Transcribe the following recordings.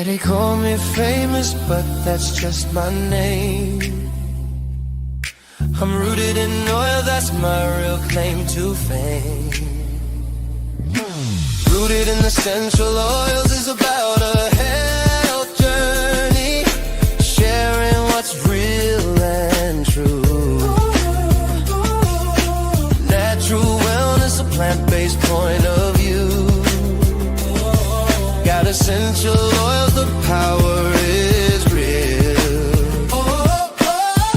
they call me famous, but that's just my name. I'm rooted in oil, that's my real claim to fame. Rooted in essential oils is about a health journey, sharing what's real and true. Natural wellness, a plant-based point of view. Got essential oils, the power is real.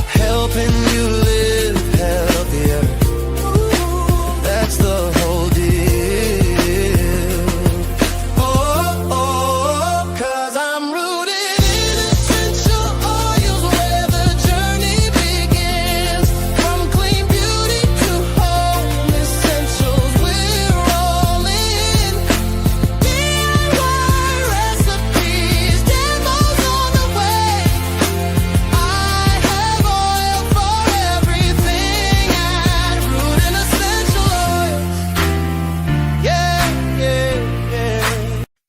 Helping you live healthier, that's the whole deal. Cause I'm rooted in essential oils, where the journey begins. From clean beauty to home essentials, we're all in. DIY recipes, demos on the way. I have oil for everything at Root and Essential Oils.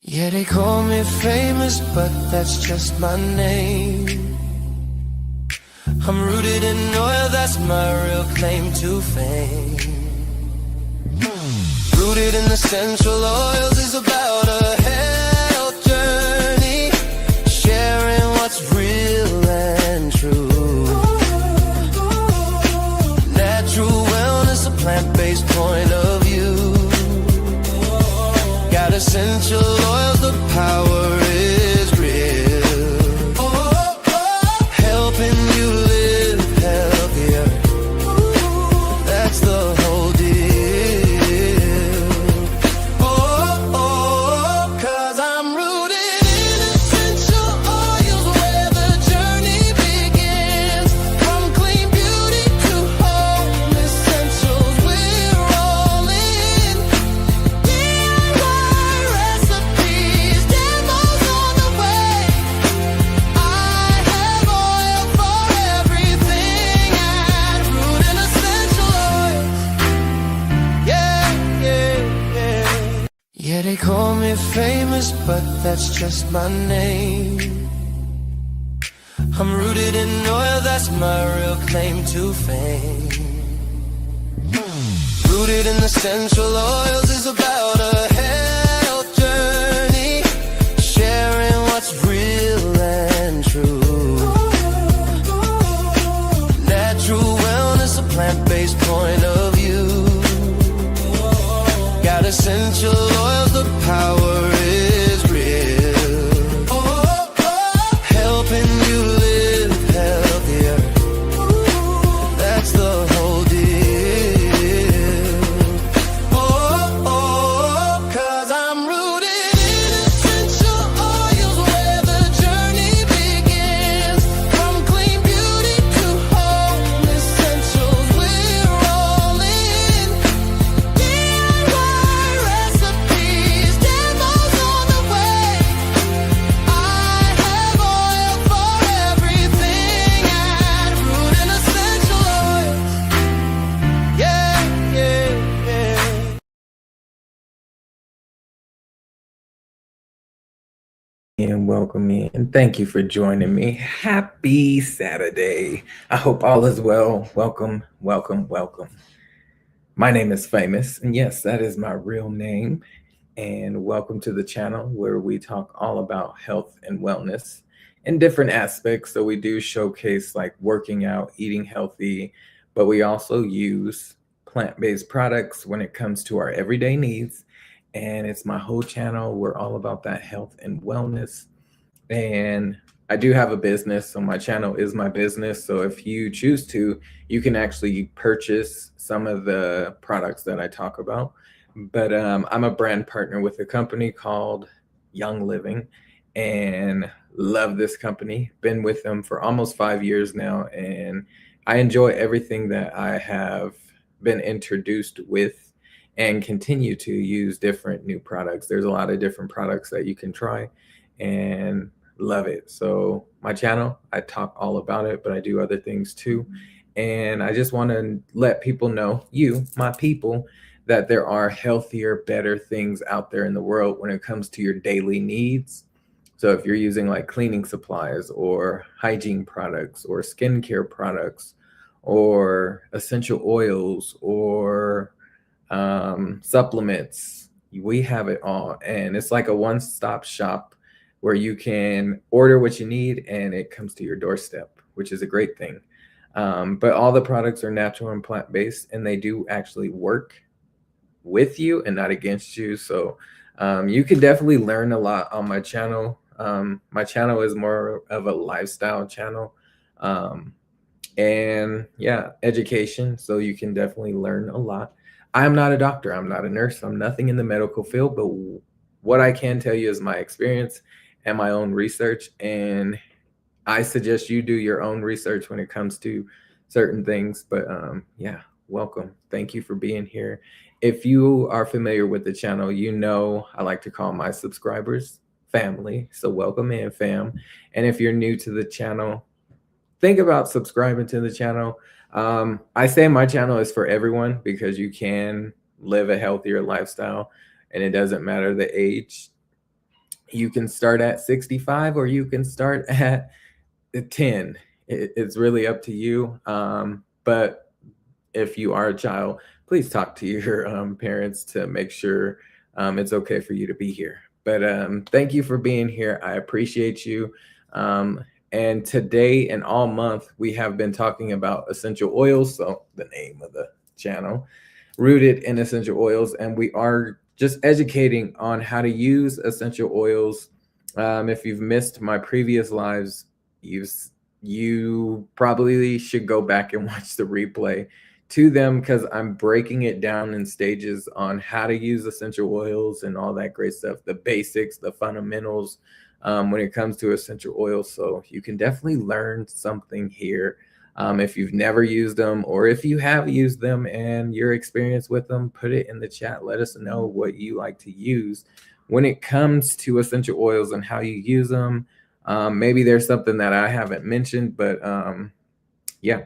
Yeah, they call me famous, but that's just my name. I'm rooted in oil, that's my real claim to fame. Rooted in essential oils is about a health journey, sharing what's real and true. Natural wellness, a plant-based point of view. Got essential oils, the power is real. Helping you live healthier, that's the whole deal. Cause I'm rooted in essential oils, where the journey begins. From clean beauty to home essentials, we're all in. DIY recipes, demos on the way. I have oil for everything at Root and Essential Oils. Yeah, they call me famous, but that's just my name. I'm rooted in oil, that's my real claim to fame. Rooted in essential oils is about a health journey, sharing what's real and true. Natural wellness, a plant-based point of view. Got essential oils, the power is real. Helping you live healthier, that's the whole deal. Cause I'm rooted in essential oils, where the journey begins. From clean beauty to home essentials, we're all in. DIY recipes, demos on the way. I have oil for everything at Root and Essential Oils. And welcome in. Thank you for joining me. Happy Saturday. I hope all is well. Welcome, welcome, welcome. My name is Famous, and yes, that is my real name. And welcome to the channel where we talk all about health and wellness in different aspects. So we do showcase like working out, eating healthy, but we also use plant-based products when it comes to our everyday needs. And it's my whole channel. We're all about that health and wellness. And I do have a business, so my channel is my business. So if you choose to, you can actually purchase some of the products that I talk about. But I'm a brand partner with a company called Young Living, and love this company. Been with them for almost 5 years now, and I enjoy everything that I have been introduced with, and continue to use different new products. There's a lot of different products that you can try, and love it. So my channel, I talk all about it, but I do other things too. And I just want to let people know, you, my people, that there are healthier, better things out there in the world when it comes to your daily needs. So if you're using like cleaning supplies or hygiene products or skincare products or essential oils or supplements, we have it all. And it's like a one-stop shop where you can order what you need and it comes to your doorstep, which is a great thing. But all the products are natural and plant-based, and they do actually work with you and not against you. So you can definitely learn a lot on my channel. My channel is more of a lifestyle channel. And yeah, education. So you can definitely learn a lot. I'm not a doctor. I'm not a nurse. I'm nothing in the medical field, but what I can tell you is my experience and my own research. And I suggest you do your own research when it comes to certain things. But yeah, welcome. Thank you for being here. If you are familiar with the channel, you know I like to call my subscribers family. So welcome in, fam. And if you're new to the channel, think about subscribing to the channel. I say my channel is for everyone because you can live a healthier lifestyle and it doesn't matter the age. You can start at 65 or you can start at 10. It's really up to you. But if you are a child, please talk to your parents to make sure it's okay for you to be here. But thank you for being here. I appreciate you. And today and all month, we have been talking about essential oils. So the name of the channel, Rooted in Essential Oils. And we are just educating on how to use essential oils. If you've missed my previous lives, you probably should go back and watch the replay to them because I'm breaking it down in stages on how to use essential oils and all that great stuff, the basics, the fundamentals when it comes to essential oils. So you can definitely learn something here if you've never used them, or if you have used them and your experience with them, put it in the chat. Let us know what you like to use when it comes to essential oils and how you use them. Maybe there's something that I haven't mentioned, but yeah.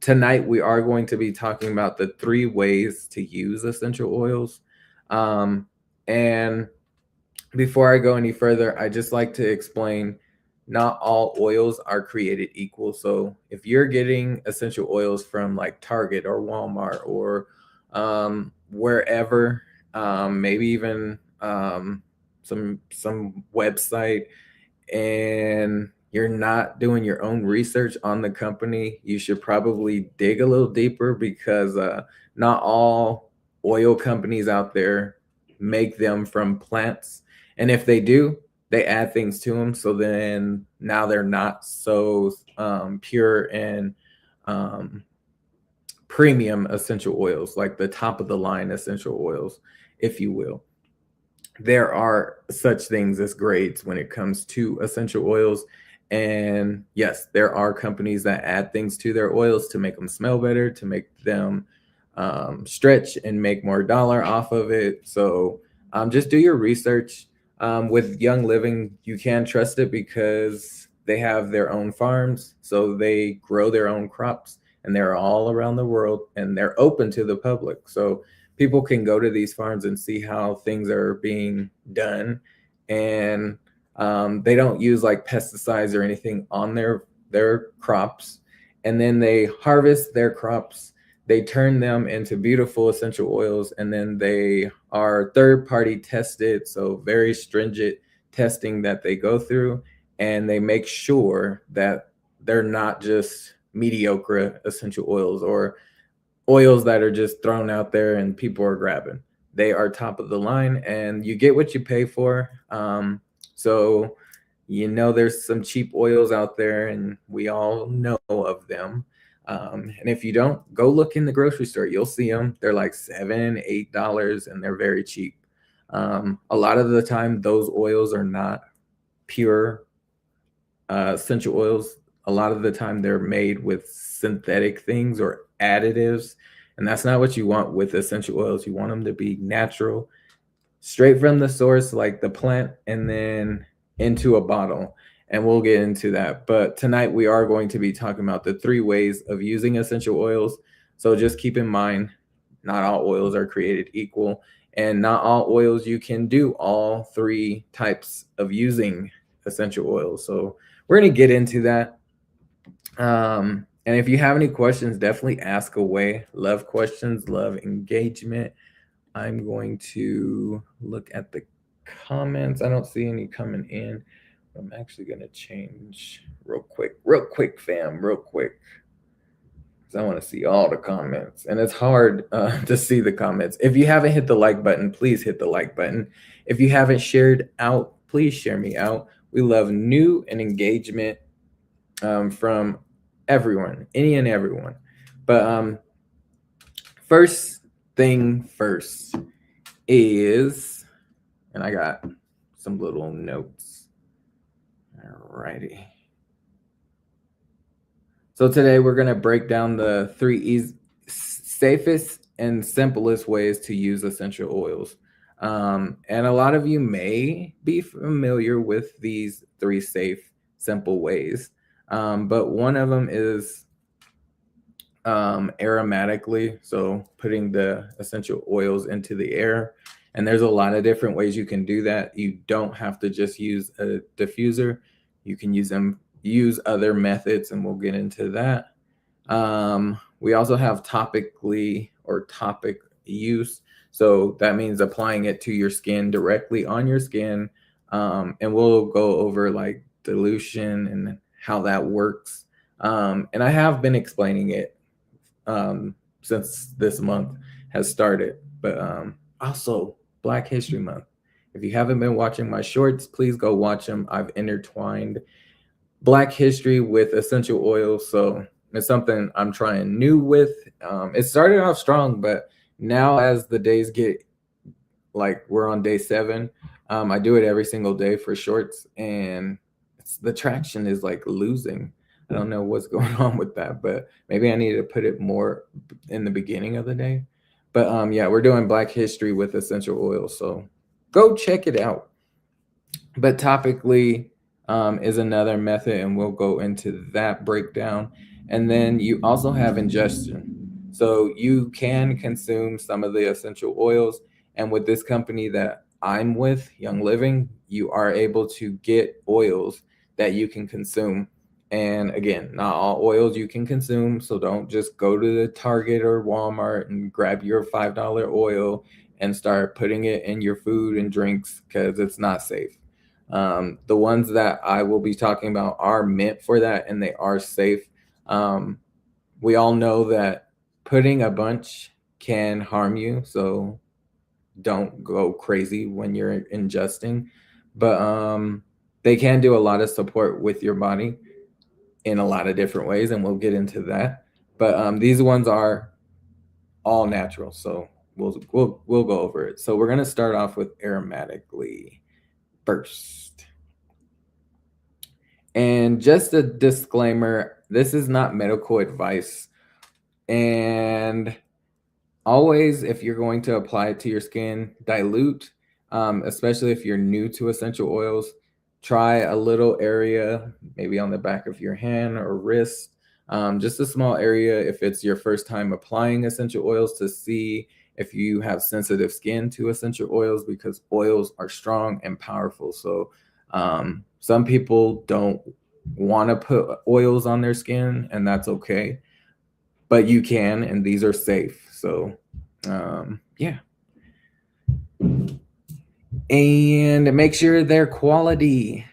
Tonight, we are going to be talking about the 3 ways to use essential oils. And before I go any further, I just like to explain not all oils are created equal. So if you're getting essential oils from like Target or Walmart or wherever, maybe even some website, and you're not doing your own research on the company, you should probably dig a little deeper because not all oil companies out there make them from plants. And if they do, they add things to them. So then now they're not so pure and premium essential oils, like the top of the line essential oils, if you will. There are such things as grades when it comes to essential oils. And yes, there are companies that add things to their oils to make them smell better, to make them stretch and make more dollar off of it. So just do your research. With Young Living, you can trust it because they have their own farms. So they grow their own crops and they're all around the world and they're open to the public. So people can go to these farms and see how things are being done. And they don't use like pesticides or anything on their crops. And then they harvest their crops. They turn them into beautiful essential oils. And then they are third-party tested. So very stringent testing that they go through. And they make sure that they're not just mediocre essential oils or oils that are just thrown out there and people are grabbing. They are top of the line and you get what you pay for. So, there's some cheap oils out there and we all know of them. And if you don't, go look in the grocery store. You'll see them. They're like $7, $8 and they're very cheap. A lot of the time, those oils are not pure essential oils. A lot of the time, they're made with synthetic things or additives. And that's not what you want with essential oils. You want them to be natural, straight from the source, like the plant, and then into a bottle. And we'll get into that. But tonight we are going to be talking about the 3 ways of using essential oils. So just keep in mind, not all oils are created equal, and not all oils you can do all 3 types of using essential oils. So we're going to get into that. And if you have any questions, definitely ask away. Love questions, love engagement. I'm going to look at the comments. I don't see any coming in. I'm actually going to change real quick, fam, real quick. Because I want to see all the comments. And it's hard to see the comments. If you haven't hit the like button, please hit the like button. If you haven't shared out, please share me out. We love new and engagement from everyone, any and everyone. But first thing first is, and I got some little notes. Alrighty. So today we're going to break down the three safest and simplest ways to use essential oils. And a lot of you may be familiar with these three safe, simple ways. But one of them is aromatically, so putting the essential oils into the air. And there's a lot of different ways you can do that. You don't have to just use a diffuser. You can use other methods, and we'll get into that. We also have topically or topic use. So that means applying it to your skin, directly on your skin. And we'll go over like dilution and how that works. And I have been explaining it since this month has started, but also Black History Month. If you haven't been watching my shorts, please go watch them. I've intertwined Black history with essential oils, so it's something I'm trying new with. It started off strong, but now as the days get, like we're on day 7, I do it every single day for shorts, and the traction is like losing. I don't know what's going on with that, but maybe I need to put it more in the beginning of the day. But yeah, we're doing Black history with essential oils, so go check it out. But topically is another method, and we'll go into that breakdown. And then you also have ingestion. So you can consume some of the essential oils. And with this company that I'm with, Young Living, you are able to get oils that you can consume. And again, not all oils you can consume. So don't just go to the Target or Walmart and grab your $5 oil and start putting it in your food and drinks, because it's not safe. The ones that I will be talking about are meant for that, and they are safe. We all know that putting a bunch can harm you, so don't go crazy when you're ingesting. But they can do a lot of support with your body in a lot of different ways, and we'll get into that. But these ones are all natural, so we'll go over it. So we're gonna start off with aromatically first. And just a disclaimer, this is not medical advice. And always, if you're going to apply it to your skin, dilute, especially if you're new to essential oils. Try a little area, maybe on the back of your hand or wrist, just a small area if it's your first time applying essential oils, to see if you have sensitive skin to essential oils, because oils are strong and powerful. So some people don't want to put oils on their skin, and that's okay. But you can, and these are safe. So yeah. And make sure they're quality.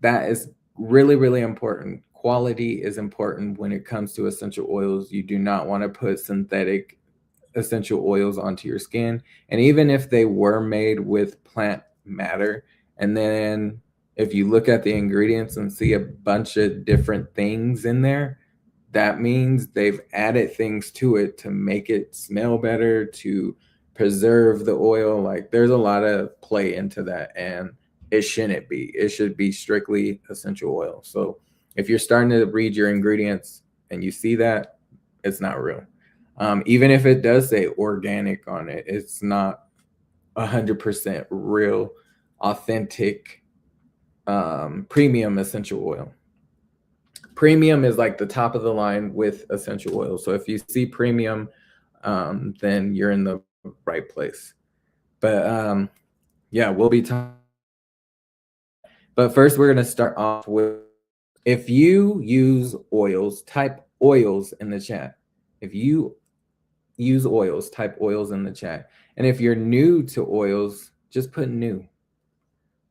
That is really, really important. Quality is important when it comes to essential oils. You do not want to put synthetic essential oils onto your skin. And even if they were made with plant matter, and then if you look at the ingredients and see a bunch of different things in there, that means they've added things to it to make it smell better, to preserve the oil. Like, there's a lot of play into that, and it shouldn't be. It should be strictly essential oil. So if you're starting to read your ingredients and you see that, it's not real. Even if it does say organic on it, it's not 100% real, authentic, premium essential oil. Premium is like the top of the line with essential oils. So if you see premium, then you're in the right place. But yeah, we'll be talking But first, we're going to start off with, if you use oils, type oils in the chat. If you use oils, type oils in the chat. And if you're new to oils, just put new.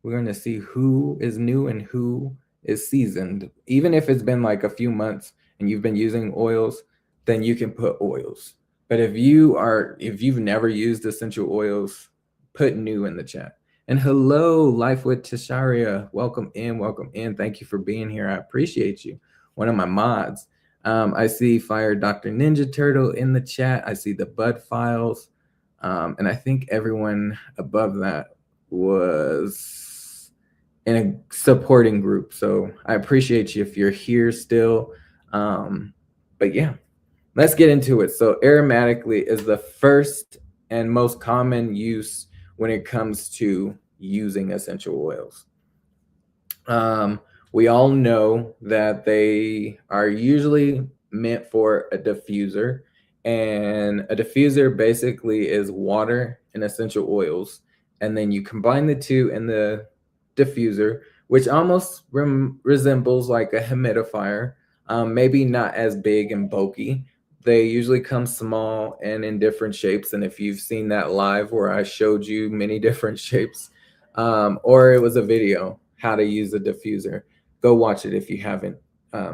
We're going to see who is new and who is seasoned. Even if it's been like a few months and you've been using oils, then you can put oils. But if you've never used essential oils, put new in the chat. And hello, Life with Tasharia. Welcome in, welcome in. Thank you for being here. I appreciate you. One of my mods. I see Fire Dr. Ninja Turtle in the chat. I see the Bud Files. And I think everyone above that was in a supporting group. So I appreciate you if you're here still. But yeah, let's get into it. So aromatically is the first and most common use when it comes to using essential oils. We all know that they are usually meant for a diffuser, and a diffuser basically is water and essential oils, and then you combine the two in the diffuser, which almost resembles like a humidifier, maybe not as big and bulky. They usually come small and in different shapes, and if you've seen that live where I showed you many different shapes, or it was a video how to use a diffuser, go watch it if you haven't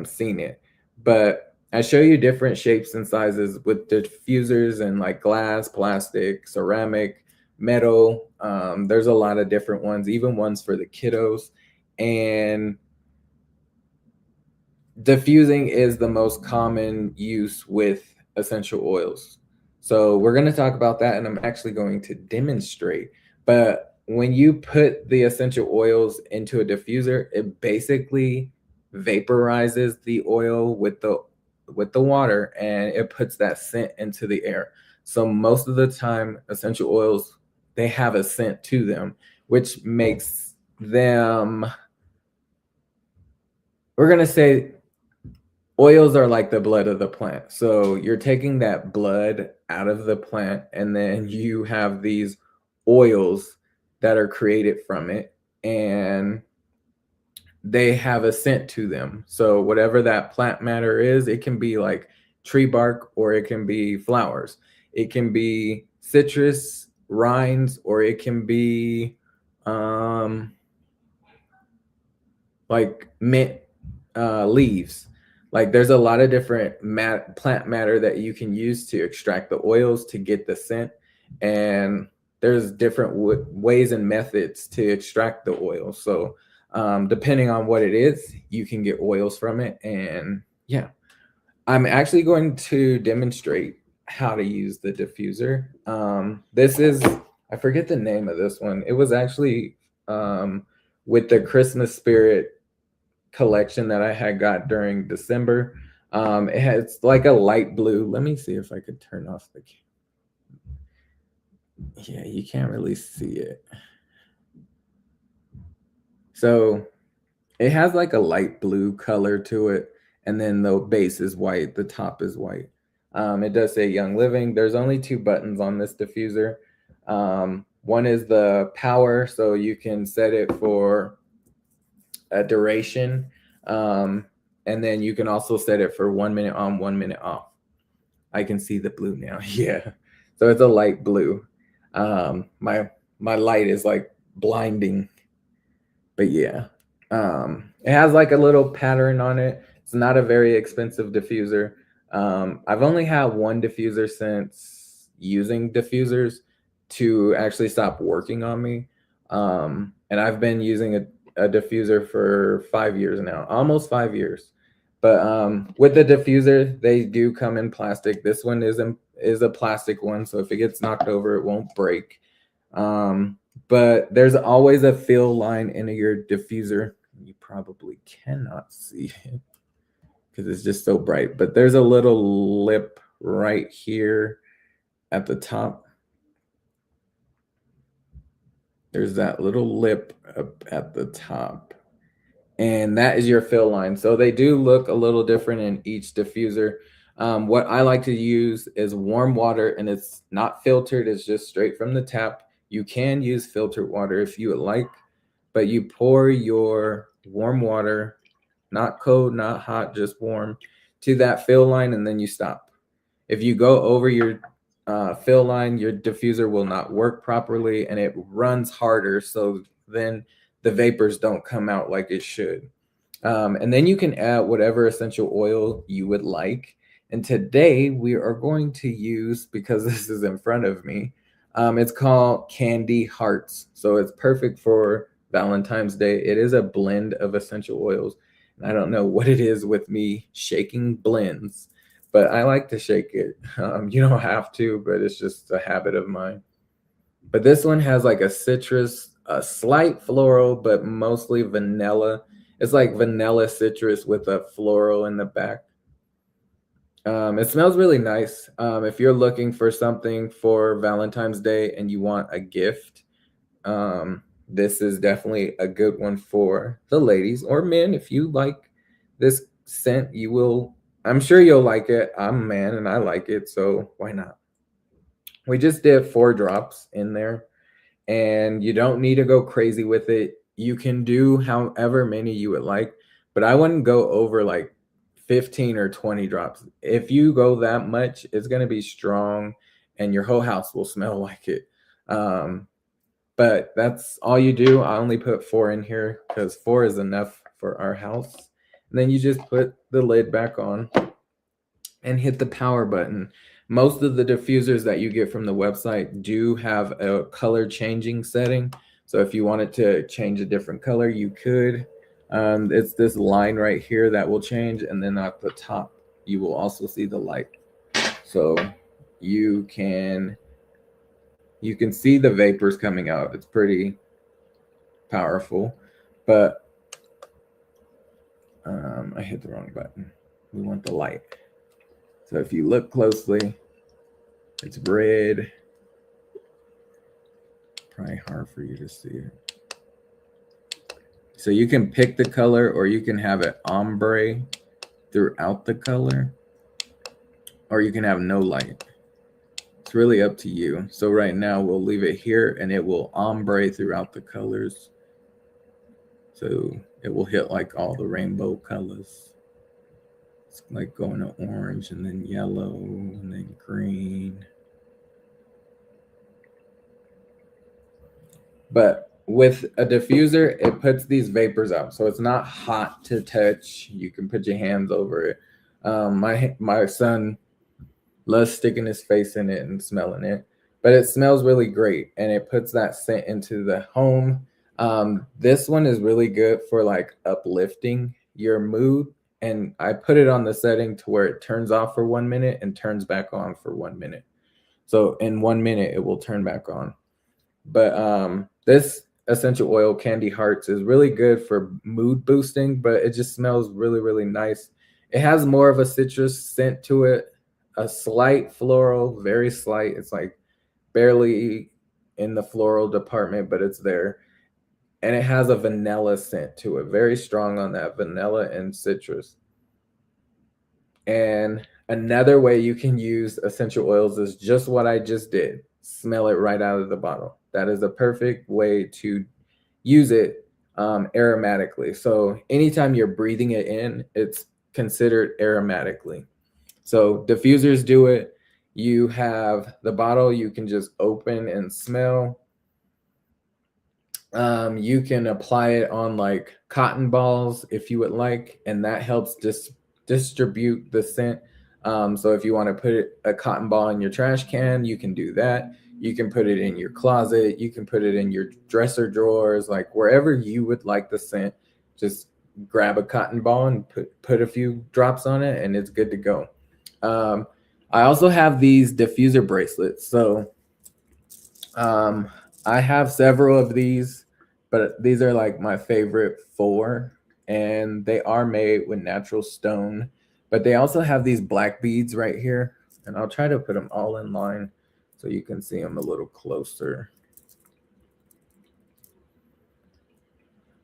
seen it. But I show you different shapes and sizes with diffusers and like glass, plastic, ceramic, metal. There's a lot of different ones, even ones for the kiddos. And diffusing is the most common use with essential oils. So we're going to talk about that, and I'm actually going to demonstrate. But when you put the essential oils into a diffuser, it basically vaporizes the oil with the water, and it puts that scent into the air. So most of the time, essential oils, they have a scent to them, which makes them, we're going to say, oils are like the blood of the plant. So you're taking that blood out of the plant, and then you have these oils that are created from it, and they have a scent to them. So whatever that plant matter is, it can be like tree bark, or it can be flowers. It can be citrus rinds, or it can be like mint leaves. Like there's a lot of different plant matter that you can use to extract the oils to get the scent. And there's different ways and methods to extract the oil. So depending on what it is, you can get oils from it. And yeah, I'm actually going to demonstrate how to use the diffuser. This is, I forget the name of this one. It was actually with the Christmas Spirit collection that I had got during December. It has like a light blue. Let me see if I could turn off the, yeah, you can't really see it. So it has like a light blue color to it, and then the base is white, the top is white. It does say Young Living. There's only 2 buttons on this diffuser. One is the power, so you can set it for a duration, and then you can also set it for 1 minute on, 1 minute off. I can see the blue now. Yeah, so it's a light blue. My light is like blinding, but yeah, it has like a little pattern on it. It's not a very expensive diffuser. I've only had one diffuser since using diffusers to actually stop working on me, and I've been using a diffuser for 5 years now, almost 5 years. But with the diffuser, they do come in plastic. This one is a plastic one, so if it gets knocked over, it won't break. But there's always a fill line in your diffuser. You probably cannot see it because it's just so bright, but there's a little lip right here at the top. There's that little lip up at the top, and that is your fill line. So they do look a little different in each diffuser. What I like to use is warm water, and it's not filtered. It's just straight from the tap. You can use filtered water if you would like, but you pour your warm water, not cold, not hot, just warm, to that fill line, and then you stop. If you go over your fill line, your diffuser will not work properly and it runs harder. So then the vapors don't come out like it should. And then you can add whatever essential oil you would like. And today we are going to use, because this is in front of me, it's called Candy Hearts. So it's perfect for Valentine's Day. It is a blend of essential oils. And I don't know what it is with me shaking blends, but I like to shake it. You don't have to, but it's just a habit of mine. But this one has like a citrus, a slight floral, but mostly vanilla. It's like vanilla citrus with a floral in the back. It smells really nice. If you're looking for something for Valentine's Day and you want a gift, this is definitely a good one for the ladies or men. If you like this scent, you will, I'm sure you'll like it. I'm a man and I like it, so why not? We just did 4 drops in there, and you don't need to go crazy with it. You can do however many you would like, but I wouldn't go over like 15 or 20 drops. If you go that much, it's going to be strong and your whole house will smell like it. But that's all you do. I only put 4 in here because 4 is enough for our house. And then you just put the lid back on and hit the power button. Most of the diffusers that you get from the website do have a color changing setting. So if you wanted to change a different color, you could. It's this line right here that will change. And then at the top, you will also see the light. So you can see the vapors coming out. It's pretty powerful, but I hit the wrong button. We want the light. So if you look closely, it's red. Probably hard for you to see it. So you can pick the color, or you can have it ombre throughout the color, or you can have no light. It's really up to you. So right now we'll leave it here and it will ombre throughout the colors. So it will hit like all the rainbow colors. It's like going to orange and then yellow and then green. But with a diffuser, it puts these vapors out. So it's not hot to touch. You can put your hands over it. My son loves sticking his face in it and smelling it. But it smells really great. And it puts that scent into the home. This one is really good for like uplifting your mood. And I put it on the setting to where it turns off for 1 minute and turns back on for 1 minute. So in 1 minute, it will turn back on. But this essential oil Candy Hearts is really good for mood boosting, but it just smells really, really nice. It has more of a citrus scent to it, a slight floral, very slight. It's like barely in the floral department, but it's there. And it has a vanilla scent to it, very strong on that vanilla and citrus. And another way you can use essential oils is just what I just did. Smell it right out of the bottle. That is a perfect way to use it aromatically. So anytime you're breathing it in, it's considered aromatically. So diffusers do it. You have the bottle you can just open and smell. You can apply it on like cotton balls if you would like, and that helps distribute the scent. So if you want to put a cotton ball in your trash can, you can do that. You can put it in your closet. You can put it in your dresser drawers, like wherever you would like the scent. Just grab a cotton ball and put a few drops on it, and it's good to go. I also have these diffuser bracelets. So I have several of these, but these are like my favorite 4, and they are made with natural stone. But they also have these black beads right here, and I'll try to put them all in line so you can see them a little closer.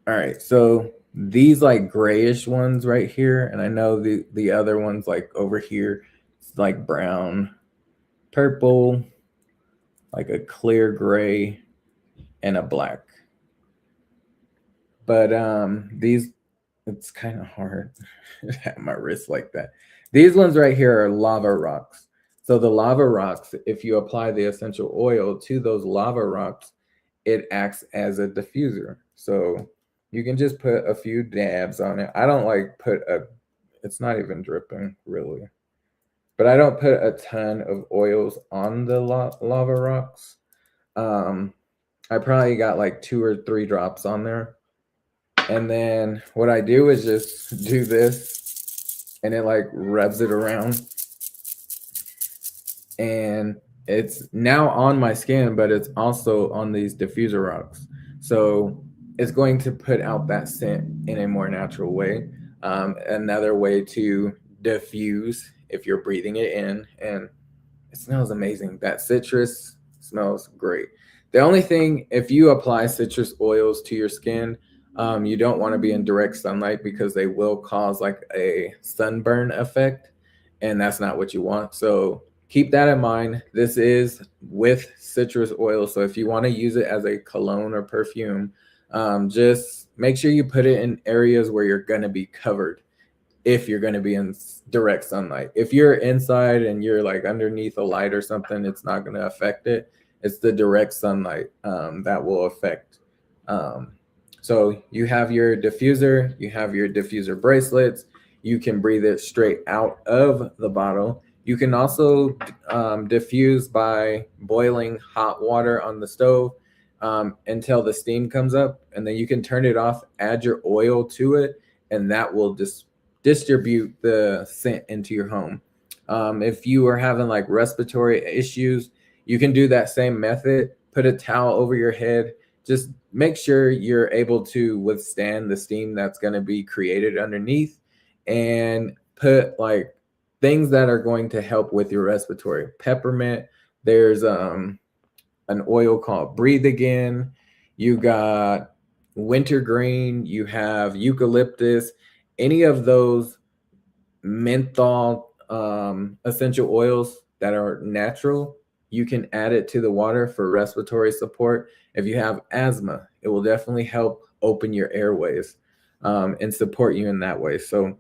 All right, so these like grayish ones right here, and I know the other ones like over here, it's like brown, purple, like a clear gray, and a black. But these, it's kind of hard to have my wrist like that. These ones right here are lava rocks. So the lava rocks, if you apply the essential oil to those lava rocks, it acts as a diffuser. So you can just put a few dabs on it. I don't like put a, it's not even dripping really, but I don't put a ton of oils on the lava rocks. I probably got like 2 or 3 drops on there. And then what I do is just do this and it like rubs it around. And it's now on my skin, but it's also on these diffuser rocks. So it's going to put out that scent in a more natural way. Another way to diffuse if you're breathing it in, and it smells amazing. That citrus smells great. The only thing, if you apply citrus oils to your skin, you don't want to be in direct sunlight because they will cause like a sunburn effect, and that's not what you want. So keep that in mind. This is with citrus oil. So if you want to use it as a cologne or perfume, just make sure you put it in areas where you're going to be covered if you're going to be in direct sunlight. If you're inside and you're like underneath a light or something, it's not going to affect it. It's the direct sunlight that will affect. So you have your diffuser, you have your diffuser bracelets. You can breathe it straight out of the bottle. You can also diffuse by boiling hot water on the stove until the steam comes up, and then you can turn it off, add your oil to it, and that will just distribute the scent into your home. If you are having like respiratory issues, you can do that same method. Put a towel over your head. Just make sure you're able to withstand the steam that's going to be created underneath, and put like things that are going to help with your respiratory. Peppermint. There's an oil called Breathe Again. You got wintergreen. You have eucalyptus. Any of those menthol essential oils that are natural, you can add it to the water for respiratory support. If you have asthma, it will definitely help open your airways and support you in that way. So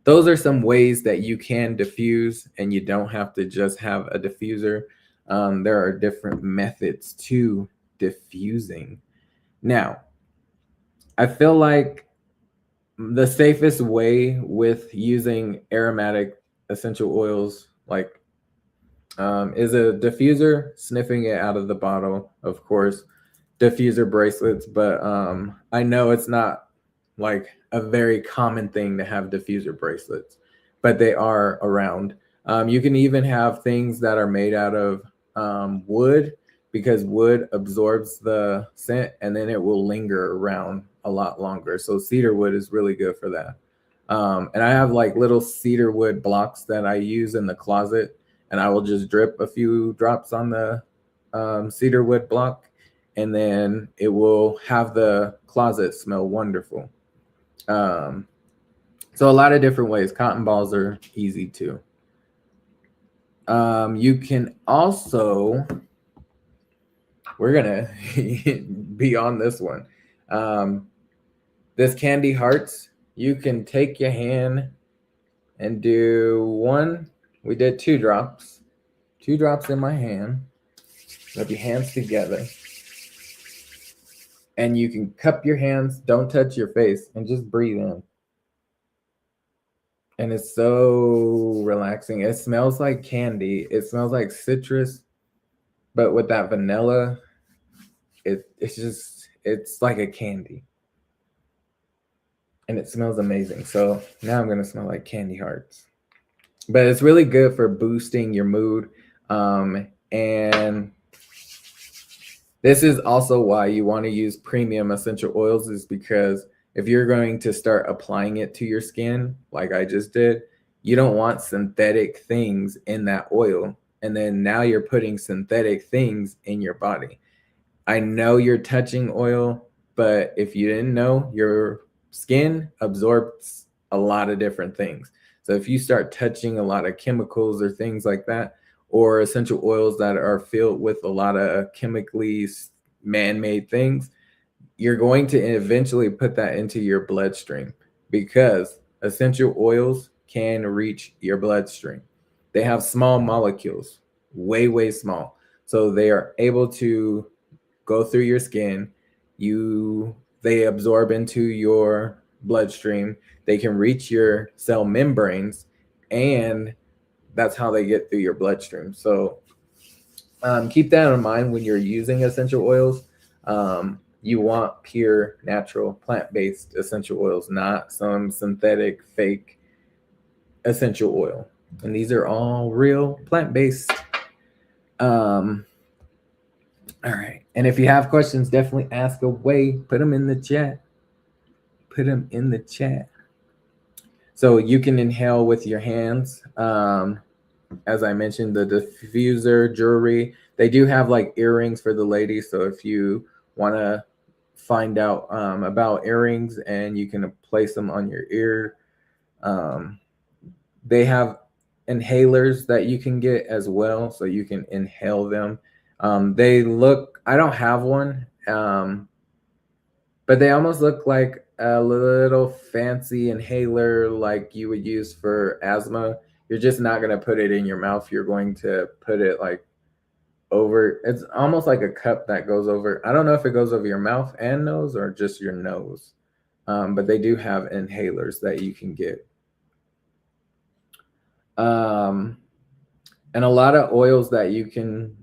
those are some ways that you can diffuse, and you don't have to just have a diffuser. There are different methods to diffusing. Now, I feel like the safest way with using aromatic essential oils like is a diffuser, sniffing it out of the bottle, of course, diffuser bracelets. But I know it's not like a very common thing to have diffuser bracelets, but they are around. You can even have things that are made out of wood, because wood absorbs the scent and then it will linger around a lot longer. So cedar wood is really good for that. And I have like little cedar wood blocks that I use in the closet, and I will just drip a few drops on the cedar wood block, and then it will have the closet smell wonderful. So a lot of different ways. Cotton balls are easy too. You can also, we're gonna be on this one. This candy hearts, you can take your hand and do one. We did 2 drops. 2 drops in my hand. Rub your hands together. And you can cup your hands, don't touch your face, and just breathe in. And it's so relaxing. It smells like candy. It smells like citrus, but with that vanilla, it's like a candy. And it smells amazing. So now I'm going to smell like candy hearts. But it's really good for boosting your mood. And this is also why you want to use premium essential oils, is because if you're going to start applying it to your skin, like I just did, you don't want synthetic things in that oil. And then now you're putting synthetic things in your body. I know you're touching oil, but if you didn't know, your skin absorbs a lot of different things. So if you start touching a lot of chemicals or things like that, or essential oils that are filled with a lot of chemically man-made things, you're going to eventually put that into your bloodstream because essential oils can reach your bloodstream. They have small molecules, way, way small. So they are able to go through your skin. They absorb into your bloodstream. They can reach your cell membranes, and that's how they get through your bloodstream. So keep that in mind when you're using essential oils. You want pure, natural, plant-based essential oils, not some synthetic, fake essential oil. And these are all real, plant-based. All right. And if you have questions, definitely ask away. Put them in the chat. Put them in the chat. So you can inhale with your hands. As I mentioned, the diffuser jewelry. They do have like earrings for the ladies. So if you want to find out about earrings and you can place them on your ear, they have inhalers that you can get as well. So you can inhale them. I don't have one, but they almost look like a little fancy inhaler like you would use for asthma. You're just not going to put it in your mouth. You're going to put it like over. It's almost like a cup that goes over. I don't know if it goes over your mouth and nose or just your nose. But they do have inhalers that you can get. And a lot of oils that you can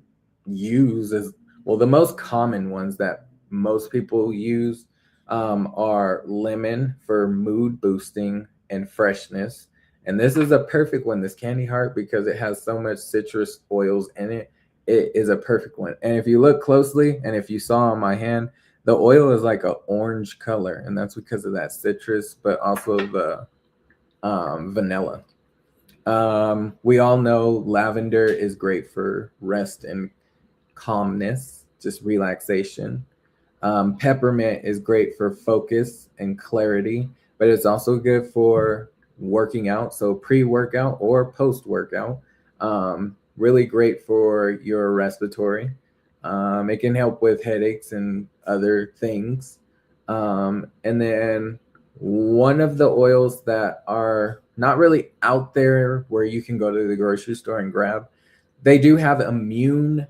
use is, well, the most common ones that most people use are lemon for mood boosting and freshness. And this is a perfect one, this candy heart, because it has so much citrus oils in it. It is a perfect one. And if you look closely, and if you saw on my hand, the oil is like an orange color, and that's because of that citrus, but also the vanilla. We all know lavender is great for rest and calmness, just relaxation. Peppermint is great for focus and clarity, but it's also good for working out. So pre-workout or post-workout. Really great for your respiratory. It can help with headaches and other things. And then one of the oils that are not really out there where you can go to the grocery store and grab, they do have immune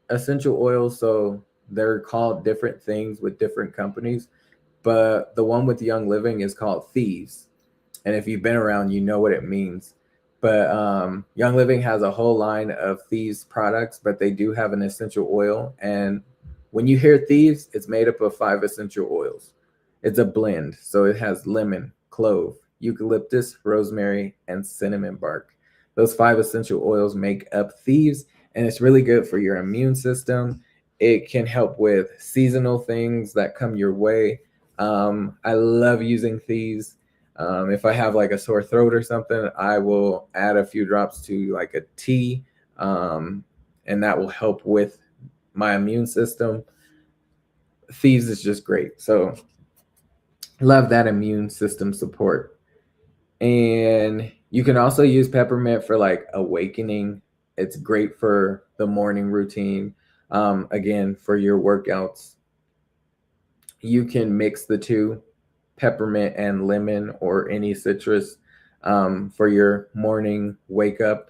essential oils. So they're called different things with different companies. But the one with Young Living is called Thieves. And if you've been around, you know what it means. But Young Living has a whole line of Thieves products, but they do have an essential oil. And when you hear Thieves, it's made up of 5 essential oils. It's a blend. So it has lemon, clove, eucalyptus, rosemary, and cinnamon bark. Those 5 essential oils make up Thieves, and it's really good for your immune system. It can help with seasonal things that come your way. I love using Thieves. If I have like a sore throat or something, I will add a few drops to like a tea, and that will help with my immune system. Thieves is just great. So love that immune system support. And you can also use peppermint for like awakening. It's great for the morning routine. Again, for your workouts, you can mix the two, peppermint and lemon or any citrus, for your morning wake up.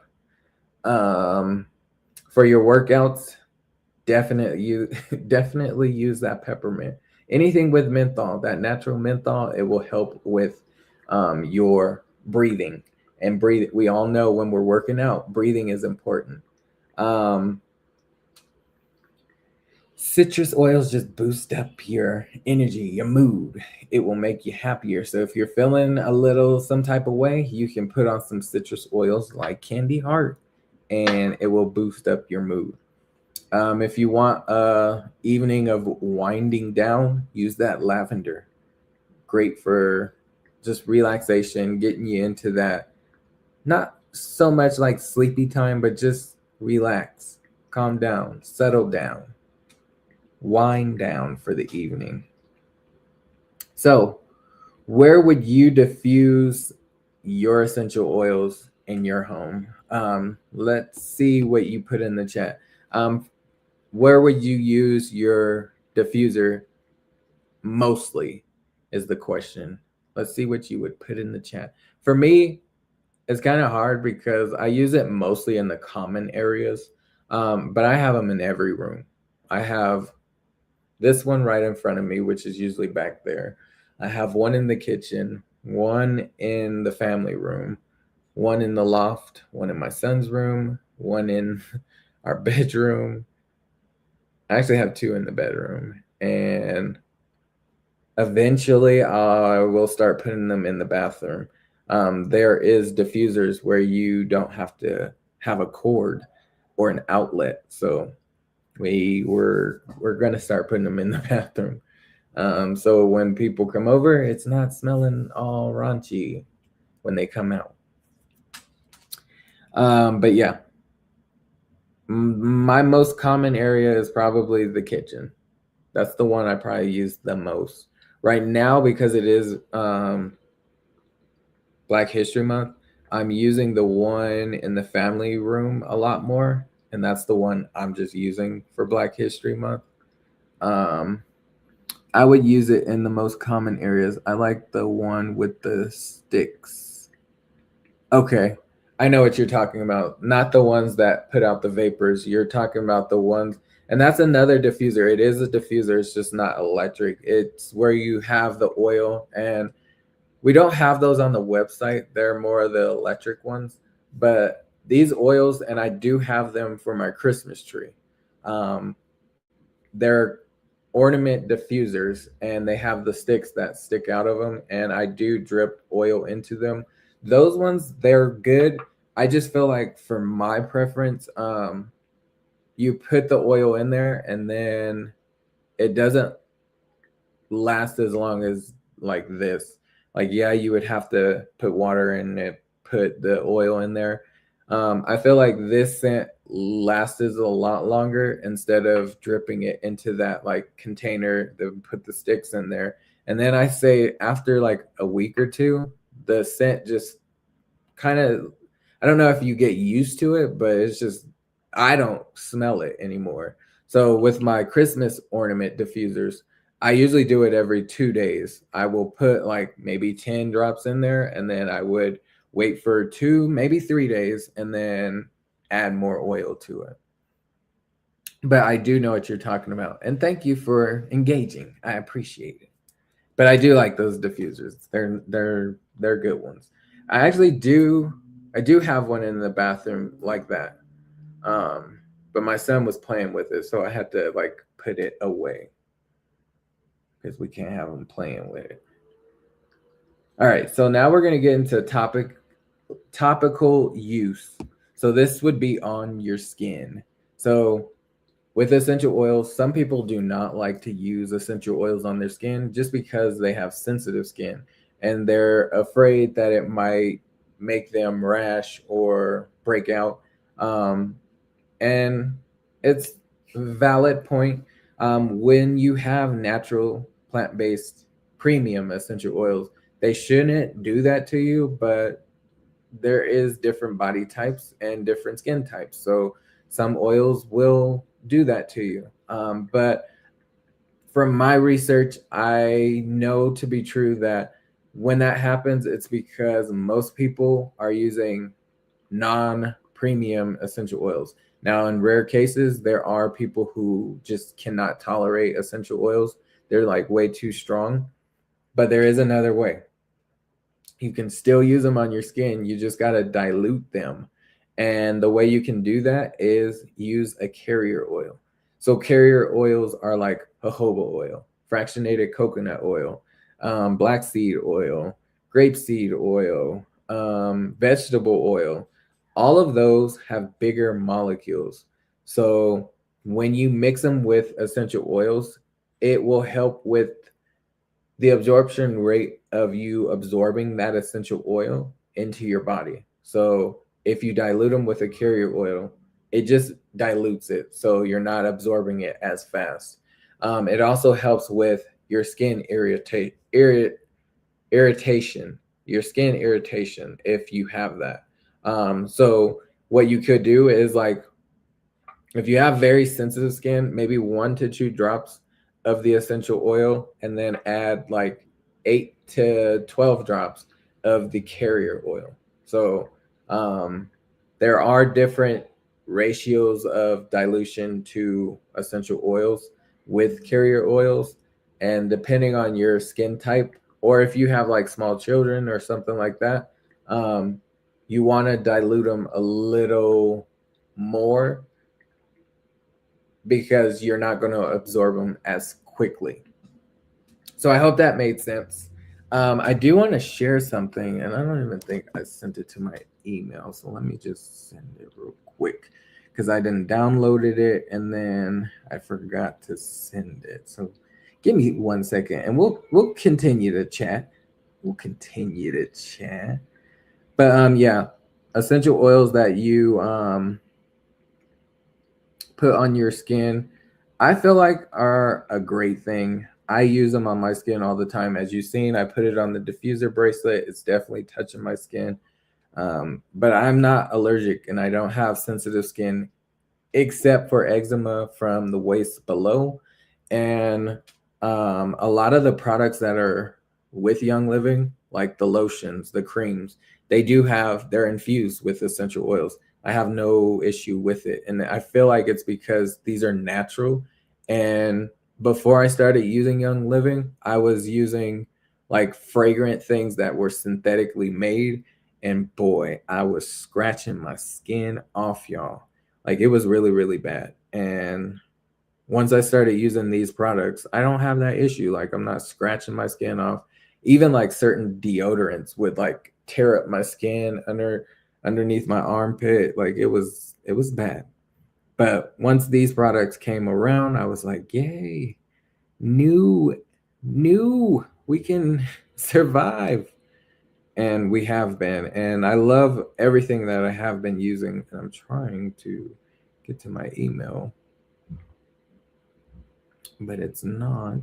For your workouts, definitely use that peppermint. Anything with menthol, that natural menthol, it will help with your breathing. And we all know when we're working out, breathing is important. Citrus oils just boost up your energy, your mood. It will make you happier. So if you're feeling a little some type of way, you can put on some citrus oils like Candy Heart, and it will boost up your mood. If you want a evening of winding down, use that lavender. Great for just relaxation, getting you into that, not so much like sleepy time, but just relax, calm down, settle down, wind down for the evening. So where would you diffuse your essential oils in your home? Let's see what you put in the chat. Where would you use your diffuser mostly is the question. Let's see what you would put in the chat. For me, it's kind of hard because I use it mostly in the common areas, but I have them in every room. I have this one right in front of me, which is usually back there. I have one in the kitchen, one in the family room, one in the loft, one in my son's room, one in our bedroom. I actually have two in the bedroom. And eventually I will start putting them in the bathroom. There is diffusers where you don't have to have a cord or an outlet. So we're going to start putting them in the bathroom. So when people come over, it's not smelling all raunchy when they come out. But yeah, my most common area is probably the kitchen. That's the one I probably use the most right now because it is Black History Month. I'm using the one in the family room a lot more, and that's the one I'm just using for Black History Month. I would use it in the most common areas. I like the one with the sticks. Okay, I know what you're talking about. Not the ones that put out the vapors. You're talking about the ones, and that's another diffuser. It is a diffuser. It's just not electric. It's where you have the oil, and we don't have those on the website. They're more of the electric ones. But these oils, and I do have them for my Christmas tree. They're ornament diffusers, and they have the sticks that stick out of them, and I do drip oil into them. Those ones, they're good. I just feel like for my preference, you put the oil in there and then it doesn't last as long as like this. Like, yeah, you would have to put water in it, put the oil in there. I feel like this scent lasts a lot longer instead of dripping it into that like container that put the sticks in there. And then I say after like a week or two, the scent just kind of, I don't know if you get used to it, but it's just, I don't smell it anymore. So with my Christmas ornament diffusers, I usually do it every 2 days. I will put like maybe 10 drops in there, and then I would wait for 2, maybe 3 days, and then add more oil to it. But I do know what you're talking about. And thank you for engaging. I appreciate it. But I do like those diffusers. They're good ones. I do have one in the bathroom like that. But my son was playing with it, so I had to like put it away because we can't have him playing with it. All right, so now we're going to get into topical use. So this would be on your skin. So with essential oils, some people do not like to use essential oils on their skin just because they have sensitive skin and they're afraid that it might make them rash or break out. And it's a valid point. When you have natural plant-based premium essential oils, they shouldn't do that to you, but there is different body types and different skin types. So some oils will do that to you. But from my research, I know to be true that when that happens, it's because most people are using non-premium essential oils. Now, in rare cases, there are people who just cannot tolerate essential oils. They're like way too strong, but there is another way. You can still use them on your skin. You just got to dilute them. And the way you can do that is use a carrier oil. So carrier oils are like jojoba oil, fractionated coconut oil, black seed oil, grapeseed oil, vegetable oil. All of those have bigger molecules. So when you mix them with essential oils, it will help with the absorption rate of you absorbing that essential oil into your body. So if you dilute them with a carrier oil, it just dilutes it. So you're not absorbing it as fast. It also helps with your skin irritation, your skin irritation if you have that. So what you could do is like, if you have very sensitive skin, maybe 1 to 2 drops of the essential oil and then add like 8 to 12 drops of the carrier oil. So there are different ratios of dilution to essential oils with carrier oils. And depending on your skin type, or if you have like small children or something like that, you want to dilute them a little more because you're not going to absorb them as quickly. So I hope that made sense. I do want to share something, and I don't even think I sent it to my email. So let me just send it real quick because I didn't downloaded it and then I forgot to send it. So give me 1 second, and we'll continue to chat. We'll continue to chat. But yeah, essential oils that you put on your skin, I feel like are a great thing. I use them on my skin all the time. As you've seen, I put it on the diffuser bracelet. It's definitely touching my skin. But I'm not allergic and I don't have sensitive skin except for eczema from the waist below. And a lot of the products that are with Young Living, like the lotions, the creams, they're infused with essential oils. I have no issue with it. And I feel like it's because these are natural. And before I started using Young Living, I was using like fragrant things that were synthetically made. And boy, I was scratching my skin off, y'all. Like it was really, really bad. And once I started using these products, I don't have that issue. Like I'm not scratching my skin off. Even like certain deodorants would like tear up my skin underneath my armpit. Like it was bad. But once these products came around, I was like, yay, new, we can survive. And we have been. And I love everything that I have been using. And I'm trying to get to my email, but it's not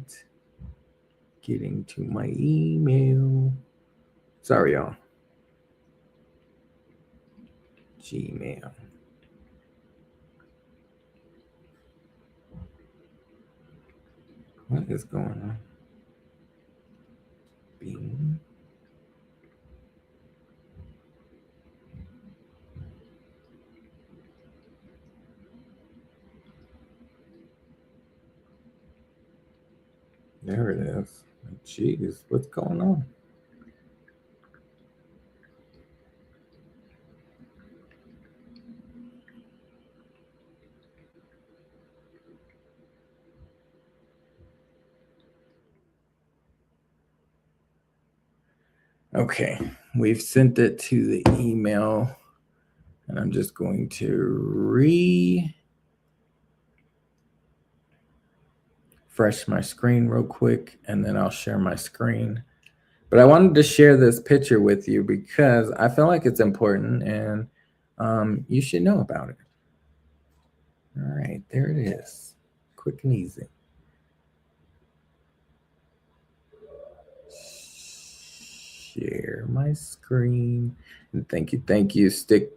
getting to my email. Sorry, y'all. Gmail. What is going on? Bing. There it is. Jeez, what's going on? Okay, we've sent it to the email, and I'm just going to refresh my screen real quick, and then I'll share my screen. But I wanted to share this picture with you because I feel like it's important, and you should know about it. All right, there it is. Quick and easy. Share my screen. And thank you. Stick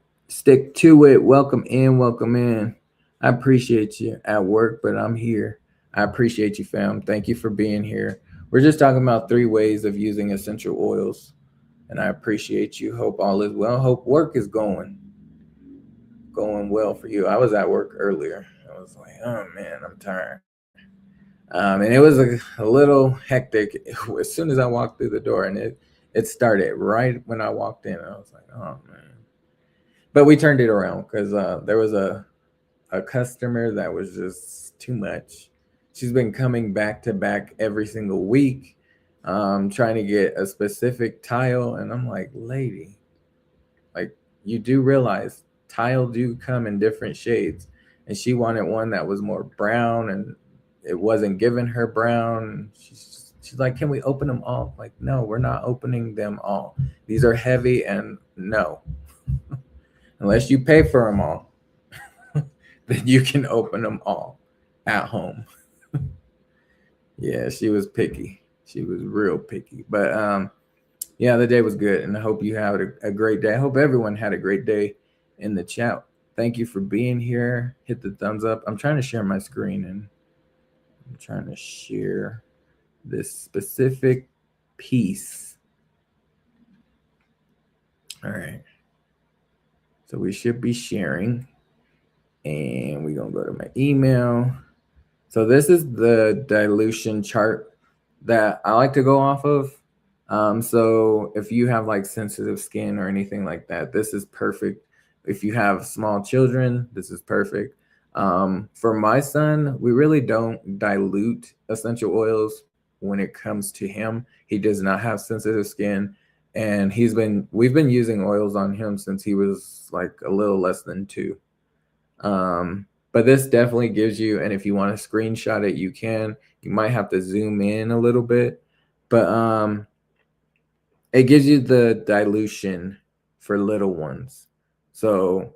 to it. Welcome in. I appreciate you at work, but I'm here. I appreciate you, fam. Thank you for being here. We're just talking about 3 ways of using essential oils. And I appreciate you. Hope all is well. Hope work is going well for you. I was at work earlier. I was like, oh man, I'm tired. And it was a little hectic as soon as I walked through the door, and it started right when I walked in. I was like, oh man. But we turned it around because there was a customer that was just too much. She's been coming back to back every single week, trying to get a specific tile. And I'm like, lady, like you do realize tile do come in different shades. And she wanted one that was more brown, and it wasn't giving her brown. She's like, can we open them all? Like, no, we're not opening them all. These are heavy, and no. Unless you pay for them all, then you can open them all at home. Yeah, she was picky. She was real picky. But yeah, the day was good, and I hope you had a great day. I hope everyone had a great day in the chat. Thank you for being here. Hit the thumbs up. I'm trying to share my screen, and I'm trying to share this specific piece. All right. So we should be sharing. And we're going to go to my email. So this is the dilution chart that I like to go off of. So if you have like sensitive skin or anything like that, this is perfect. If you have small children, this is perfect. For my son, we really don't dilute essential oils when it comes to him. He does not have sensitive skin, and we've been using oils on him since he was like a little less than 2. But this definitely gives you, and if you want to screenshot it, you can. You might have to zoom in a little bit, but it gives you the dilution for little ones. So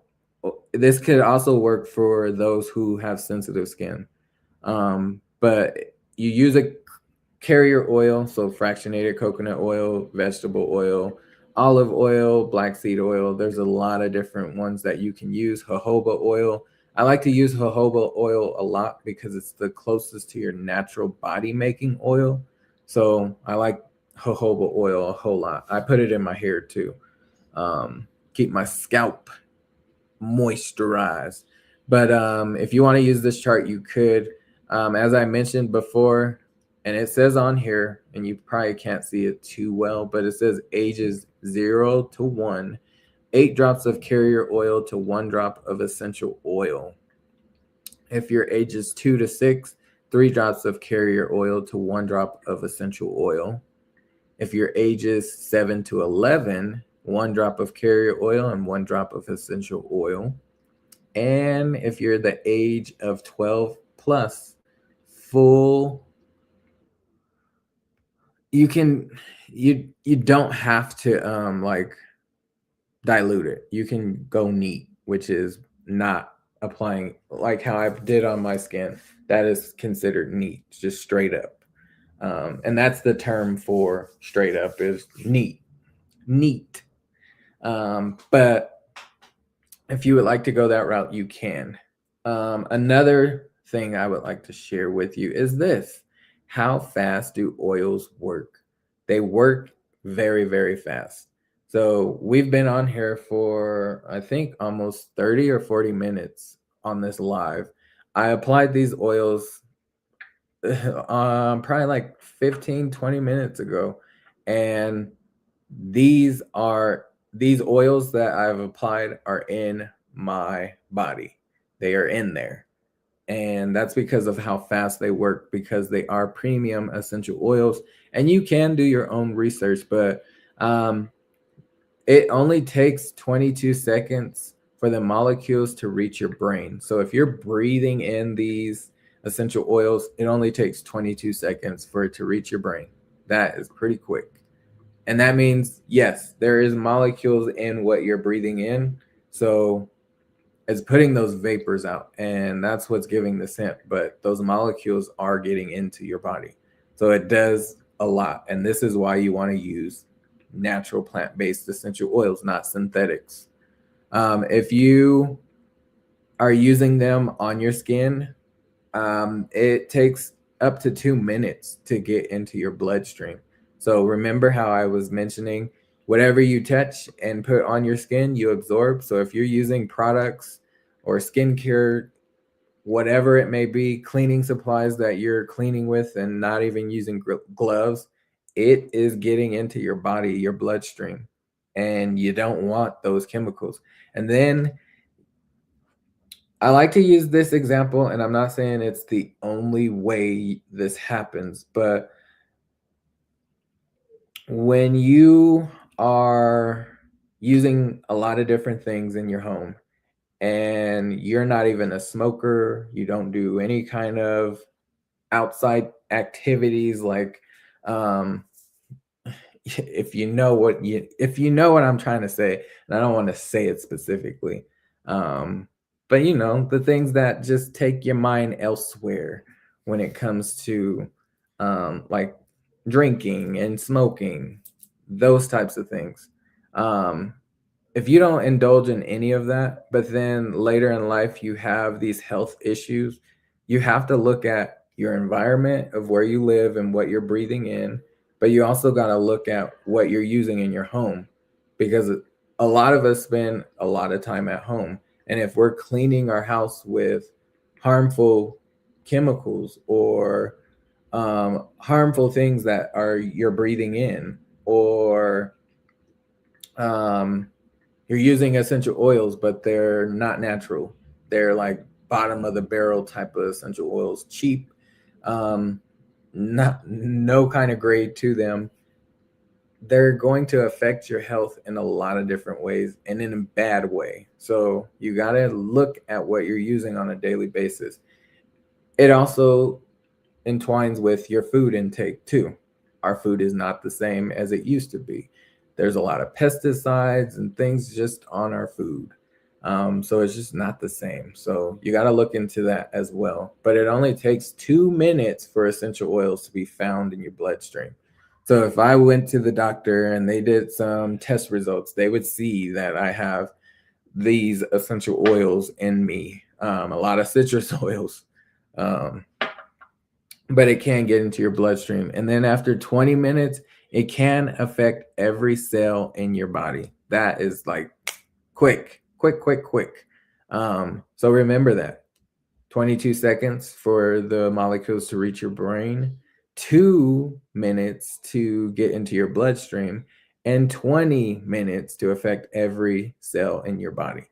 this could also work for those who have sensitive skin. But you use a carrier oil, so fractionated coconut oil, vegetable oil, olive oil, black seed oil. There's a lot of different ones that you can use. Jojoba oil. I like to use jojoba oil a lot because it's the closest to your natural body making oil. So I like jojoba oil a whole lot. I put it in my hair too. Keep my scalp moisturized. But if you want to use this chart, you could. As I mentioned before, and it says on here, and you probably can't see it too well, but it says ages 0 to 1, 8 drops of carrier oil to 1 drop of essential oil. If your age is 2 to 6, 3 drops of carrier oil to 1 drop of essential oil. If your age is 7 to 11, 1 drop of carrier oil and 1 drop of essential oil. And if you're the age of 12 plus, you don't have to like dilute it. You can go neat, which is not applying like how I did on my skin. That is considered neat, just straight up. And that's the term for straight up is neat. But if you would like to go that route, you can. Another thing I would like to share with you is this. How fast do oils work? They work very, very fast. So we've been on here for, I think, almost 30 or 40 minutes on this live. I applied these oils probably like 15, 20 minutes ago. And these oils that I've applied are in my body. They are in there. And that's because of how fast they work, because they are premium essential oils. And you can do your own research, but it only takes 22 seconds for the molecules to reach your brain. So if you're breathing in these essential oils, it only takes 22 seconds for it to reach your brain. That is pretty quick. And that means, yes, there is molecules in what you're breathing in. So it's putting those vapors out, and that's what's giving the scent. But those molecules are getting into your body. So it does a lot. And this is why you want to use natural plant-based essential oils, not synthetics. If you are using them on your skin, it takes up to 2 minutes to get into your bloodstream. So remember how I was mentioning whatever you touch and put on your skin, you absorb. So if you're using products or skincare, whatever it may be, cleaning supplies that you're cleaning with and not even using gloves, it is getting into your body, your bloodstream, and you don't want those chemicals. And then I like to use this example, and I'm not saying it's the only way this happens, but when you are using a lot of different things in your home and you're not even a smoker, you don't do any kind of outside activities like if you know what I'm trying to say, and I don't want to say it specifically, but the things that just take your mind elsewhere when it comes to like drinking and smoking, those types of things. If you don't indulge in any of that, but then later in life you have these health issues, you have to look at your environment of where you live and what you're breathing in, but you also got to look at what you're using in your home, because a lot of us spend a lot of time at home. And if we're cleaning our house with harmful chemicals or harmful things that are you're breathing in, or um, you're using essential oils, but they're not natural. They're like bottom of the barrel type of essential oils, cheap, not no kind of grade to them. They're going to affect your health in a lot of different ways and in a bad way. So you got to look at what you're using on a daily basis. It also entwines with your food intake too. Our food is not the same as it used to be. There's a lot of pesticides and things just on our food. So it's just not the same. So you got to look into that as well. But it only takes 2 minutes for essential oils to be found in your bloodstream. So if I went to the doctor and they did some test results, they would see that I have these essential oils in me, a lot of citrus oils. But it can get into your bloodstream. And then after 20 minutes, it can affect every cell in your body. That is like quick. So remember that 22 seconds for the molecules to reach your brain, 2 minutes to get into your bloodstream, and 20 minutes to affect every cell in your body.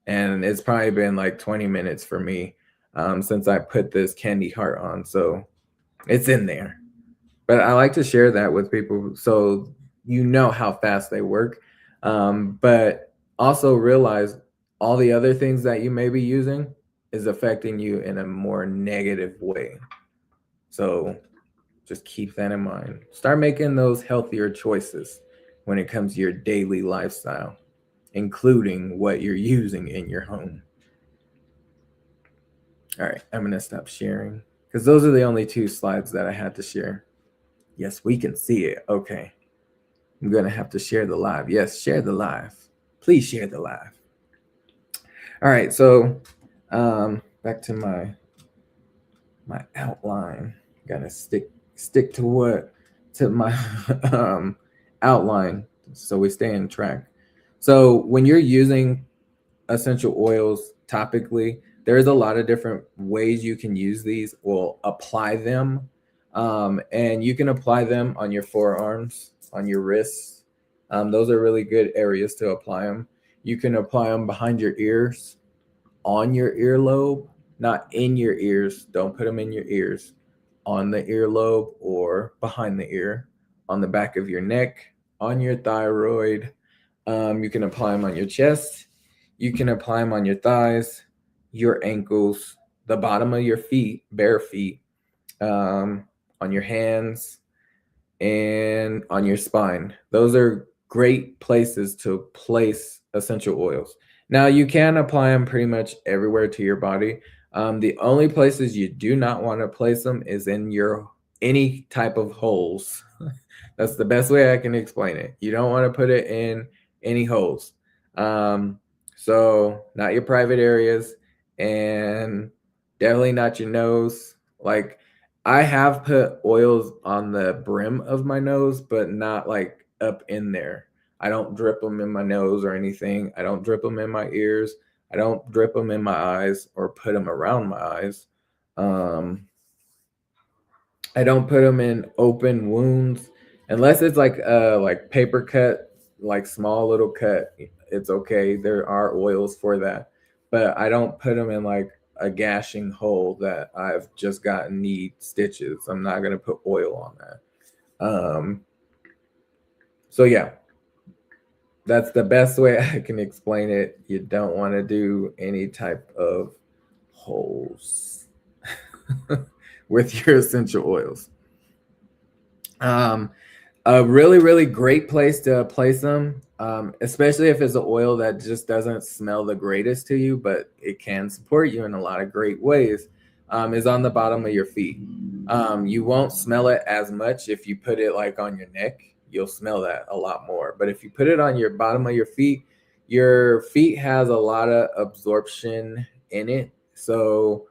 And it's probably been like 20 minutes for me since I put this candy heart on. So it's in there. But I like to share that with people so you know how fast they work. But also realize all the other things that you may be using is affecting you in a more negative way. So just keep that in mind. Start making those healthier choices when it comes to your daily lifestyle, including what you're using in your home. All right, I'm going to stop sharing because those are the only 2 slides that I had to share. Yes, we can see it. Okay. I'm going to have to share the live. Yes, share the live. Please share the live. All right, so back to my outline. Got to stick to my outline so we stay in track. So when you're using essential oils topically, there's a lot of different ways you can use these or apply them. And you can apply them on your forearms, on your wrists. Those are really good areas to apply them. You can apply them behind your ears, on your earlobe, not in your ears. Don't put them in your ears. On the earlobe or behind the ear, on the back of your neck, on your thyroid. You can apply them on your chest. You can apply them on your thighs, your ankles, the bottom of your feet, bare feet, on your hands, and on your spine. Those are great places to place essential oils. Now, you can apply them pretty much everywhere to your body. The only places you do not want to place them is in your any type of holes. That's the best way I can explain it. You don't want to put it in any holes. So not your private areas, and definitely not your nose. Like, I have put oils on the brim of my nose, but not like up in there. I don't drip them in my nose or anything. I don't drip them in my ears. I don't drip them in my eyes or put them around my eyes. I don't put them in open wounds unless it's like paper cut, like small little cut. It's okay. There are oils for that, but I don't put them in like a gashing hole that I've just gotten need stitches. I'm not gonna put oil on that. So yeah, that's the best way I can explain it. You don't want to do any type of holes with your essential oils. A really, really great place to place them, especially if it's an oil that just doesn't smell the greatest to you, but it can support you in a lot of great ways, is on the bottom of your feet. You won't smell it as much if you put it like on your neck. You'll smell that a lot more. But if you put it on your bottom of your feet has a lot of absorption in it. So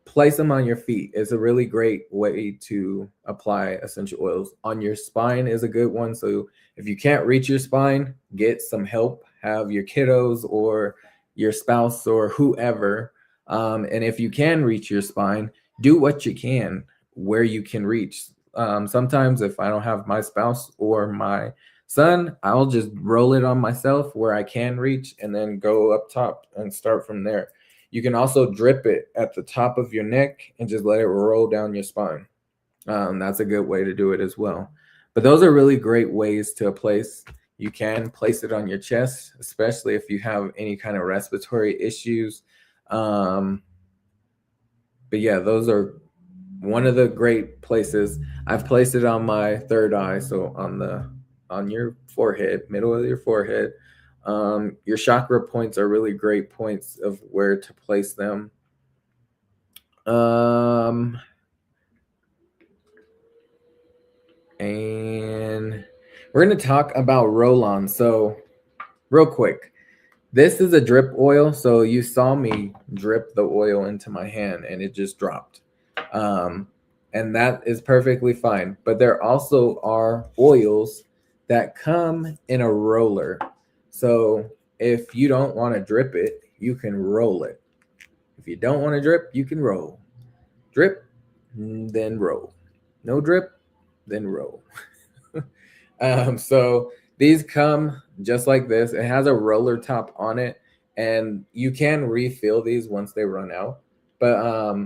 place them on your feet. It's a really great way to apply essential oils. On your spine is a good one. So if you can't reach your spine, get some help. Have your kiddos or your spouse or whoever. And if you can reach your spine, do what you can where you can reach. Sometimes if I don't have my spouse or my son, I'll just roll it on myself where I can reach and then go up top and start from there. You can also drip it at the top of your neck and just let it roll down your spine. That's a good way to do it as well. But those are really great ways to place. You can place it on your chest, especially if you have any kind of respiratory issues. But yeah, those are one of the great places. I've placed it on my third eye, so on your forehead, middle of your forehead. Your chakra points are really great points of where to place them. And we're going to talk about roll-on. So real quick, this is a drip oil. So you saw me drip the oil into my hand and it just dropped. And that is perfectly fine. But there also are oils that come in a roller. So if you don't want to drip it, you can roll it. If you don't want to drip, you can roll. Drip, then roll. No drip, then roll. So these come just like this. It has a roller top on it, and you can refill these once they run out. But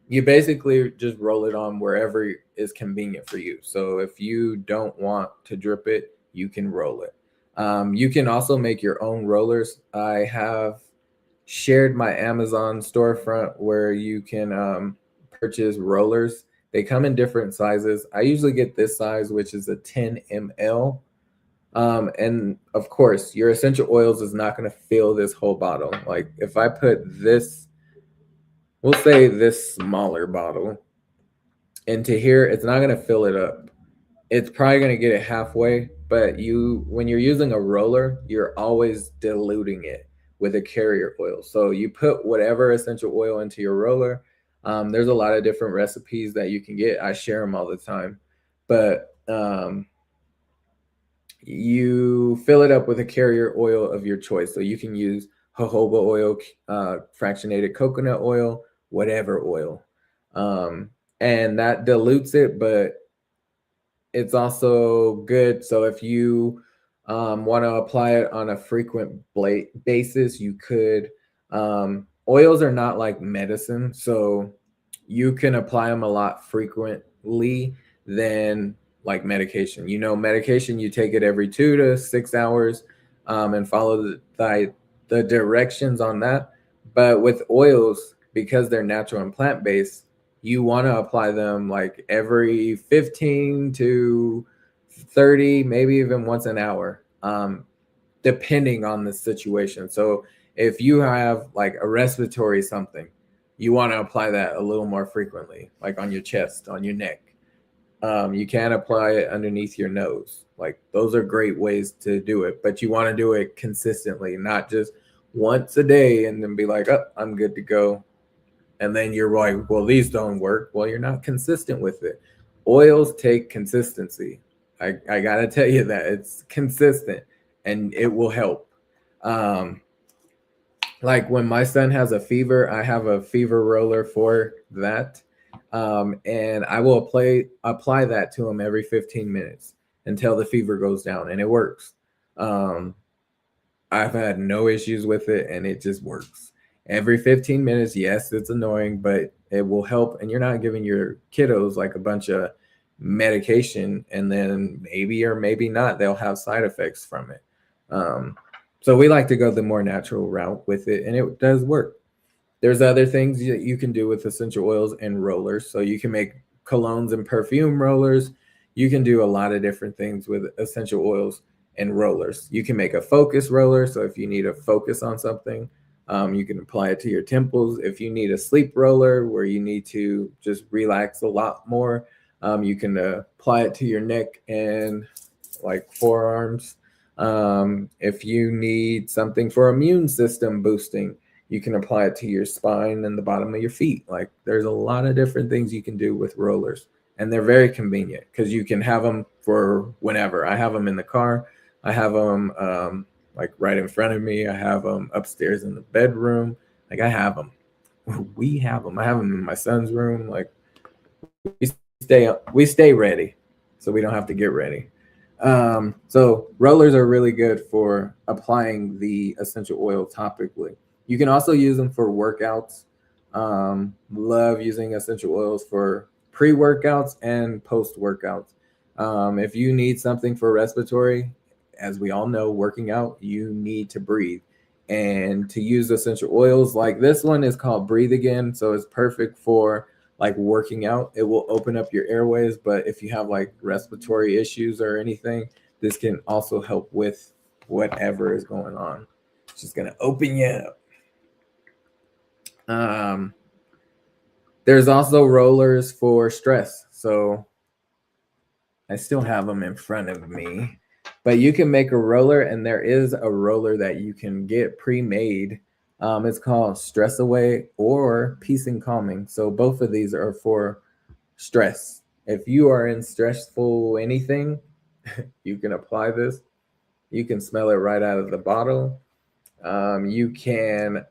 you basically just roll it on wherever is convenient for you. So if you don't want to drip it, you can roll it. You can also make your own rollers. I have shared my Amazon storefront where you can purchase rollers. They come in different sizes. I usually get this size, which is a 10 ml. And of course, your essential oils is not going to fill this whole bottle. Like if I put this, we'll say this smaller bottle into here, it's not going to fill it up. It's probably going to get it halfway, but when you're using a roller, you're always diluting it with a carrier oil. So you put whatever essential oil into your roller. There's a lot of different recipes that you can get. I share them all the time, but you fill it up with a carrier oil of your choice. So you can use jojoba oil, fractionated coconut oil, whatever oil. And that dilutes it, but it's also good. So if you want to apply it on a frequent basis, you could. Oils are not like medicine, so you can apply them a lot frequently than like medication. You know, medication, you take it every 2 to 6 hours and follow the directions on that. But with oils, because they're natural and plant-based, you want to apply them like every 15 to 30, maybe even once an hour, depending on the situation. So if you have like a respiratory something, you want to apply that a little more frequently, like on your chest, on your neck. You can apply it underneath your nose. Like those are great ways to do it, but you want to do it consistently, not just once a day and then be like, oh, I'm good to go. And then you're like, well, these don't work. Well, you're not consistent with it. Oils take consistency. I got to tell you that it's consistent and it will help. Like when my son has a fever, I have a fever roller for that. And I will apply that to him every 15 minutes until the fever goes down, and it works. I've had no issues with it, and it just works. Every 15 minutes, yes, it's annoying, but it will help. And you're not giving your kiddos like a bunch of medication, and then maybe or maybe not, they'll have side effects from it. So we like to go the more natural route with it, and it does work. There's other things that you can do with essential oils and rollers. So you can make colognes and perfume rollers. You can do a lot of different things with essential oils and rollers. You can make a focus roller. So if you need a focus on something, you can apply it to your temples. If you need a sleep roller where you need to just relax a lot more, you can apply it to your neck and like forearms. If you need something for immune system boosting, You can apply it to your spine and the bottom of your feet. Like there's a lot of different things you can do with rollers, and they're very convenient because you can have them for whenever. I have them in the car. I have them like right in front of me. I have them upstairs in the bedroom. Like I have them. We have them. I have them in my son's room. Like we stay ready, so we don't have to get ready. So rollers are really good for applying the essential oil topically. You can also use them for workouts. Love using essential oils for pre-workouts and post-workouts. If you need something for respiratory, as we all know, working out, you need to breathe. And to use essential oils like this one is called Breathe Again. So it's perfect for like working out. It will open up your airways. But if you have like respiratory issues or anything, this can also help with whatever is going on. It's just going to open you up. There's also rollers for stress. So I still have them in front of me, but you can make a roller, and there is a roller that you can get pre-made. It's called Stress Away or Peace and Calming. So both of these are for stress. If you are in stressful anything, you can apply this. You can smell it right out of the bottle. You can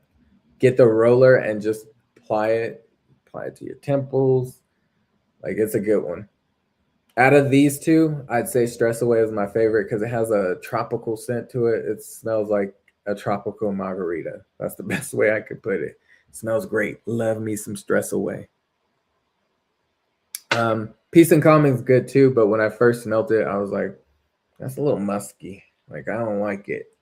get the roller and just apply it to your temples. Like it's a good one. Out of these two, I'd say Stress Away is my favorite because it has a tropical scent to it. It smells like a tropical margarita. That's the best way I could put it. It smells great. Love me some Stress Away. Peace and Calming is good too, but when I first smelled it, I was like, that's a little musky. Like I don't like it.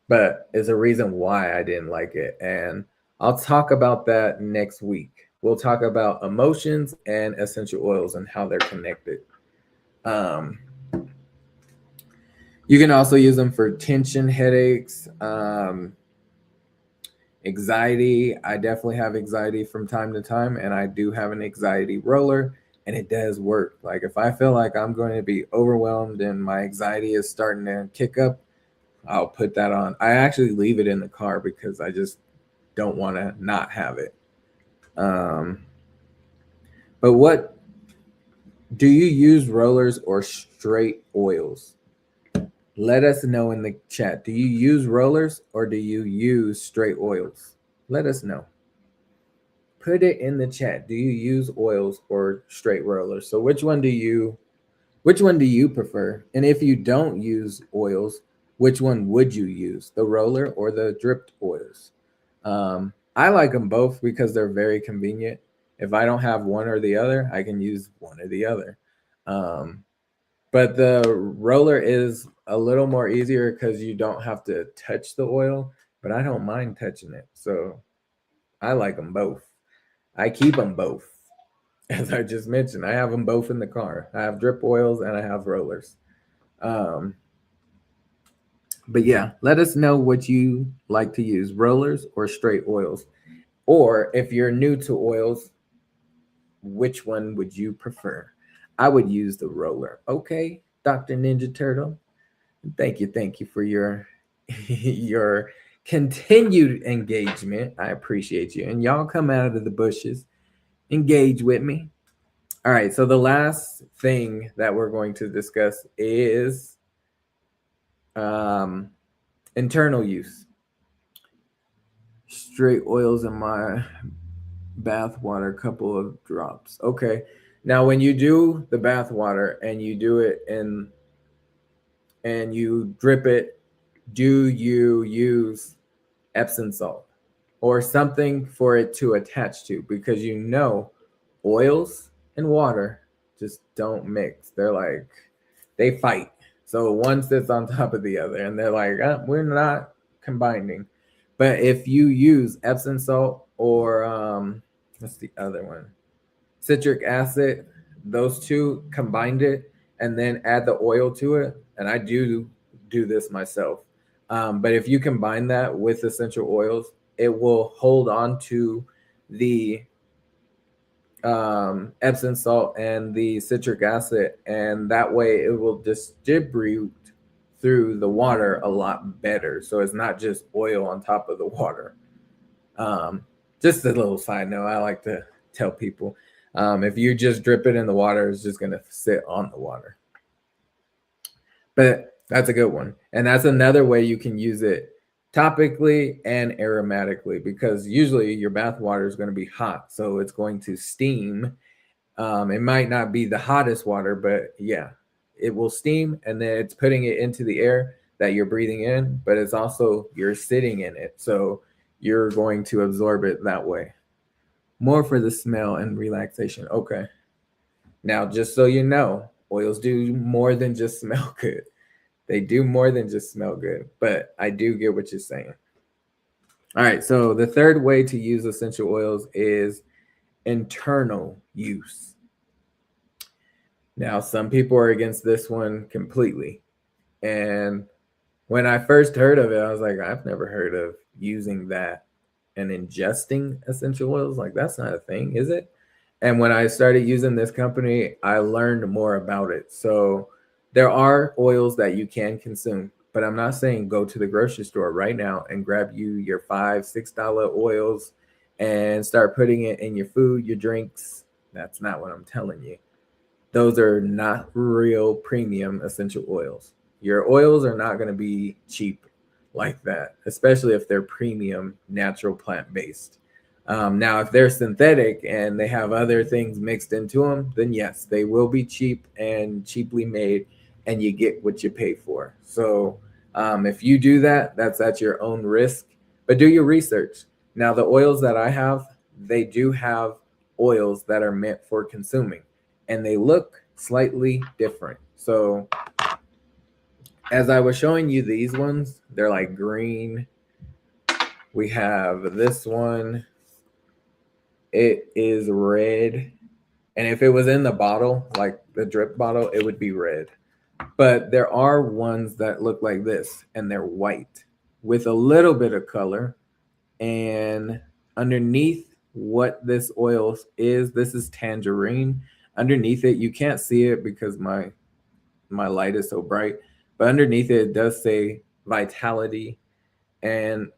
But there's a reason why I didn't like it. And I'll talk about that next week. We'll talk about emotions and essential oils and how they're connected. You can also use them for tension, headaches, anxiety. I definitely have anxiety from time to time, and I do have an anxiety roller, and it does work. Like if I feel like I'm going to be overwhelmed and my anxiety is starting to kick up, I'll put that on. I actually leave it in the car because I just don't want to not have it. But what do you use, rollers or straight oils? Let us know in the chat. Do you use rollers or do you use straight oils? Let us know. Put it in the chat. Do you use oils or straight rollers? So which one do you prefer? And if you don't use oils, which one would you use? The roller or the dripped oils? I like them both because they're very convenient. If I don't have one or the other, I can use one or the other. But the roller is a little more easier because you don't have to touch the oil, but I don't mind touching it. So I like them both. I keep them both. As I just mentioned, I have them both in the car. I have drip oils and I have rollers. But yeah, let us know what you like to use, rollers or straight oils. Or if you're new to oils, which one would you prefer? I would use the roller. Okay, Dr. Ninja Turtle. Thank you for your your continued engagement. I appreciate you. And y'all come out of the bushes, engage with me. All right, so the last thing that we're going to discuss is internal use. Straight oils in my bath water, couple of drops. Okay. Now, when you do the bath water and you do it and you drip it, do you use Epsom salt or something for it to attach to? Because you know, oils and water just don't mix. They fight. So one sits on top of the other, and they're like, we're not combining. But if you use Epsom salt or what's the other one? Citric acid, those two, combined it, and then add the oil to it. And I do this myself. But if you combine that with essential oils, it will hold on to the Epsom salt and the citric acid, and that way it will distribute through the water a lot better. So it's not just oil on top of the water. Just a little side note, I like to tell people, if you just drip it in the water, it's just going to sit on the water. But that's a good one. And that's another way you can use it topically and aromatically, because usually your bath water is going to be hot. So it's going to steam. It might not be the hottest water, but yeah, it will steam, and then it's putting it into the air that you're breathing in, but it's also you're sitting in it. So you're going to absorb it that way. More for the smell and relaxation. Okay. Now, just so you know, oils do more than just smell good. They do more than just smell good, but I do get what you're saying. All right. So the third way to use essential oils is internal use. Now, some people are against this one completely. And when I first heard of it, I was like, I've never heard of using that and ingesting essential oils. Like, that's not a thing, is it? And when I started using this company, I learned more about it. So there are oils that you can consume, but I'm not saying go to the grocery store right now and grab you your $5, $6 oils and start putting it in your food, your drinks. That's not what I'm telling you. Those are not real premium essential oils. Your oils are not going to be cheap like that, especially if they're premium natural plant-based. Now, if they're synthetic and they have other things mixed into them, then yes, they will be cheap and cheaply made, and you get what you pay for. So if you do that, that's at your own risk, but do your research. Now, the oils that I have, they do have oils that are meant for consuming, and they look slightly different. So as I was showing you these ones, they're like green. We have this one. It is red. And if it was in the bottle, like the drip bottle, it would be red. But there are ones that look like this, and they're white with a little bit of color. And underneath what this oil is, this is tangerine. Underneath it, you can't see it because my light is so bright, but underneath it does say vitality. And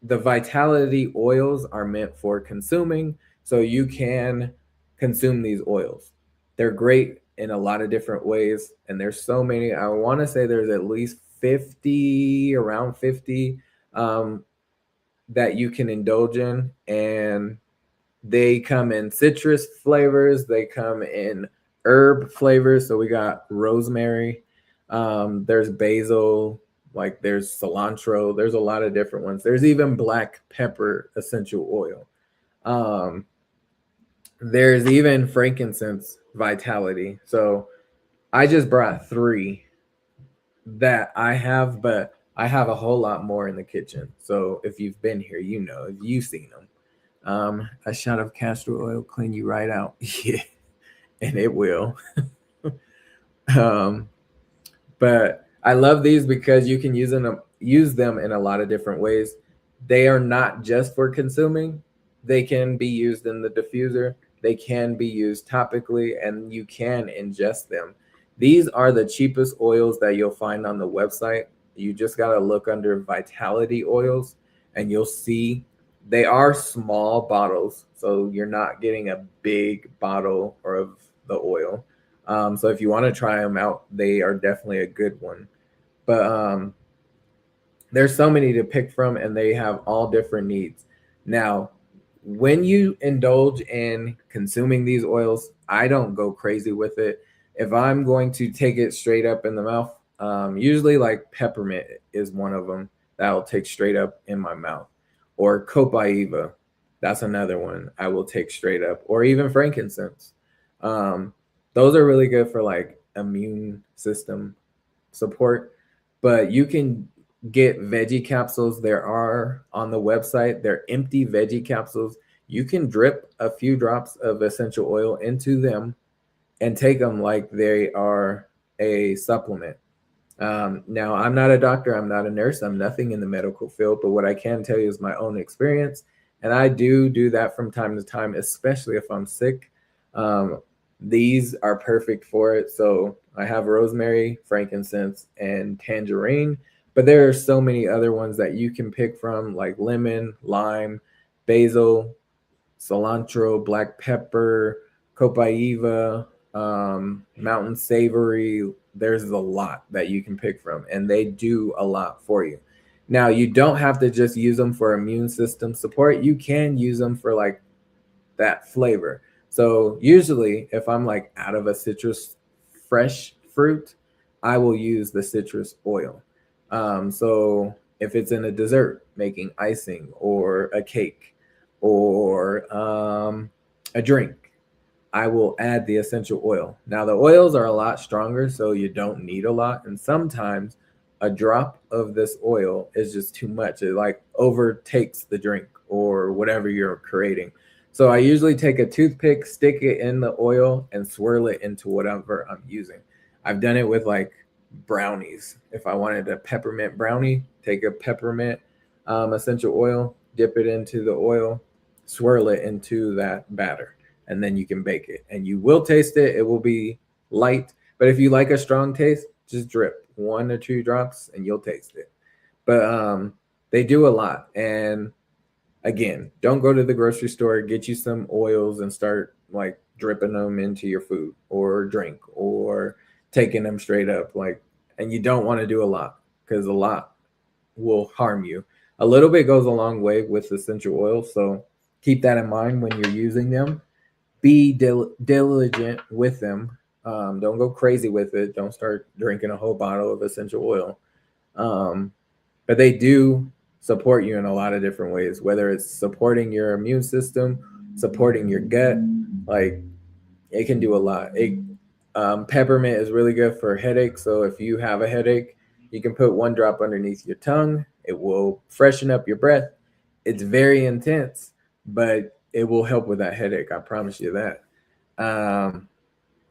the vitality oils are meant for consuming, so you can consume these oils. They're great in a lot of different ways, and there's so many. I want to say there's at least 50, around 50, that you can indulge in, and they come in citrus flavors, they come in herb flavors. So we got rosemary, there's basil, like there's cilantro, there's a lot of different ones. There's even black pepper essential oil. There's even frankincense vitality. So I just brought 3 that I have, but I have a whole lot more in the kitchen. So if you've been here, you know, if you've seen them. A shot of castor oil clean you right out. Yeah, and it will. But I love these because you can use them in a lot of different ways. They are not just for consuming. They can be used in the diffuser. They can be used topically, and you can ingest them. These are the cheapest oils that you'll find on the website. You just got to look under vitality oils, and you'll see they are small bottles. So you're not getting a big bottle of the oil. So if you want to try them out, they are definitely a good one. But there's so many to pick from, and they have all different needs. Now, when you indulge in consuming these oils, I don't go crazy with it. If I'm going to take it straight up in the mouth, usually like peppermint is one of them that I'll take straight up in my mouth. Or copaiba, that's another one I will take straight up. Or even frankincense. Those are really good for like immune system support. But you can get veggie capsules. There are on the website. They're empty veggie capsules. You can drip a few drops of essential oil into them and take them like they are a supplement. Now, I'm not a doctor. I'm not a nurse. I'm nothing in the medical field. But what I can tell you is my own experience. And I do that from time to time, especially if I'm sick. These are perfect for it. So I have rosemary, frankincense, and tangerine. But there are so many other ones that you can pick from, like lemon, lime. basil, cilantro, black pepper, copaiba, mountain savory. There's a lot that you can pick from, and they do a lot for you. Now, you don't have to just use them for immune system support. You can use them for like that flavor. So usually if I'm like out of a citrus fresh fruit, I will use the citrus oil. So if it's in a dessert, making icing or a cake or a drink, I will add the essential oil. Now, the oils are a lot stronger, so you don't need a lot. And sometimes a drop of this oil is just too much. It like overtakes the drink or whatever you're creating. So I usually take a toothpick, stick it in the oil, and swirl it into whatever I'm using. I've done it with like brownies. If I wanted a peppermint brownie, take a peppermint essential oil, dip it into the oil, swirl it into that batter, and then you can bake it. And you will taste it. It will be light. But if you like a strong taste, just drip 1 or 2 drops and you'll taste it. But they do a lot. And again, don't go to the grocery store, get you some oils and start like dripping them into your food or drink or taking them straight up. Like, and you don't want to do a lot because a lot will harm you. A little bit goes a long way with essential oils. So keep that in mind when you're using them. Be diligent with them. Don't go crazy with it. Don't start drinking a whole bottle of essential oil. But they do support you in a lot of different ways, whether it's supporting your immune system, supporting your gut. Like, it can do a lot. Peppermint is really good for headaches. So if you have a headache, you can put 1 drop underneath your tongue. It will freshen up your breath. It's very intense, but it will help with that headache. I promise you that.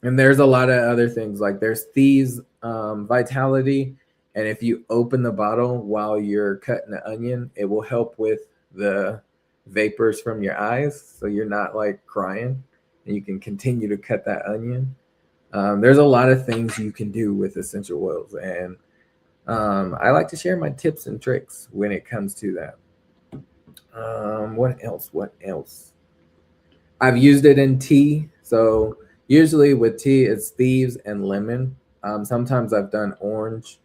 And there's a lot of other things, like there's Thieves Vitality. And if you open the bottle while you're cutting the onion, it will help with the vapors from your eyes. So you're not like crying and you can continue to cut that onion. There's a lot of things you can do with essential oils. And I like to share my tips and tricks when it comes to that. What else? I've used it in tea. So usually with tea, it's Thieves and lemon. Sometimes I've done orange.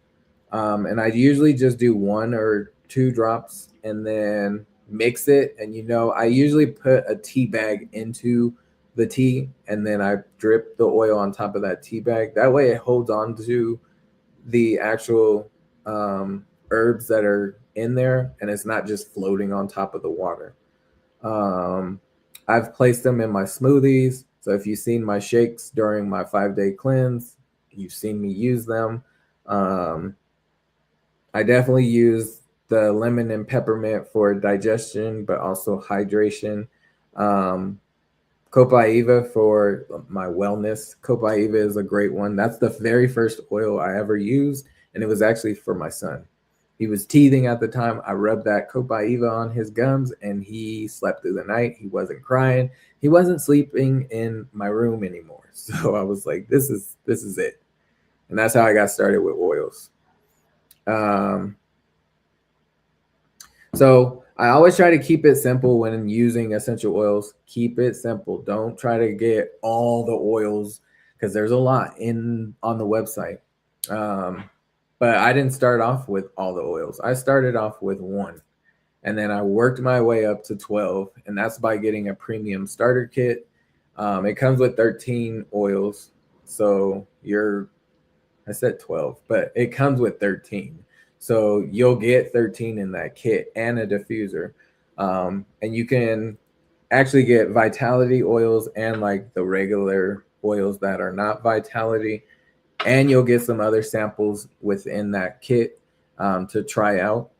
And I usually just do 1 or 2 drops and then mix it. And, I usually put a tea bag into the tea and then I drip the oil on top of that tea bag. That way it holds on to the actual herbs that are in there and it's not just floating on top of the water. I've placed them in my smoothies. So if you've seen my shakes during my 5-day cleanse, you've seen me use them. I definitely use the lemon and peppermint for digestion, but also hydration. Copaiba for my wellness. Copaiba is a great one. That's the very first oil I ever used, and it was actually for my son. He was teething at the time. I rubbed that copaiba on his gums, and he slept through the night. He wasn't crying. He wasn't sleeping in my room anymore. So I was like, this is it. And that's how I got started with oils. So I always try to keep it simple when using essential oils. Keep it simple. Don't try to get all the oils because there's a lot on the website. But I didn't start off with all the oils. I started off with 1 and then I worked my way up to 12. And that's by getting a premium starter kit. It comes with 13 oils. So I said 12, but it comes with 13. So you'll get 13 in that kit and a diffuser. And you can actually get vitality oils and like the regular oils that are not vitality. And you'll get some other samples within that kit to try out.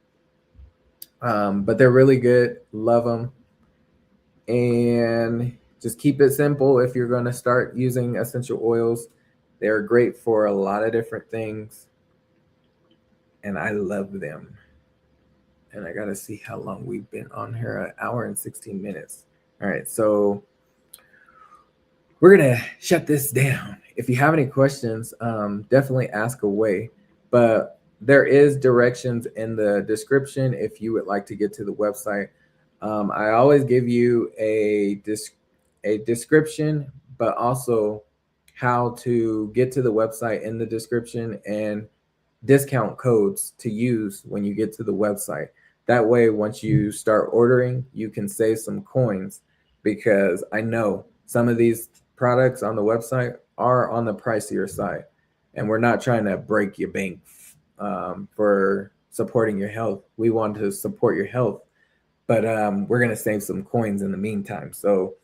But they're really good. Love them. And just keep it simple if you're going to start using essential oils. They're great for a lot of different things. And I love them. And I got to see how long we've been on here, 1 hour and 16 minutes. All right, so we're going to shut this down. If you have any questions, definitely ask away. But there is directions in the description if you would like to get to the website. I always give you a description, but also how to get to the website in the description and discount codes to use when you get to the website. That way, once you start ordering, you can save some coins, because I know some of these products on the website are on the pricier side, and we're not trying to break your bank for supporting your health. We want to support your health, but we're going to save some coins in the meantime. So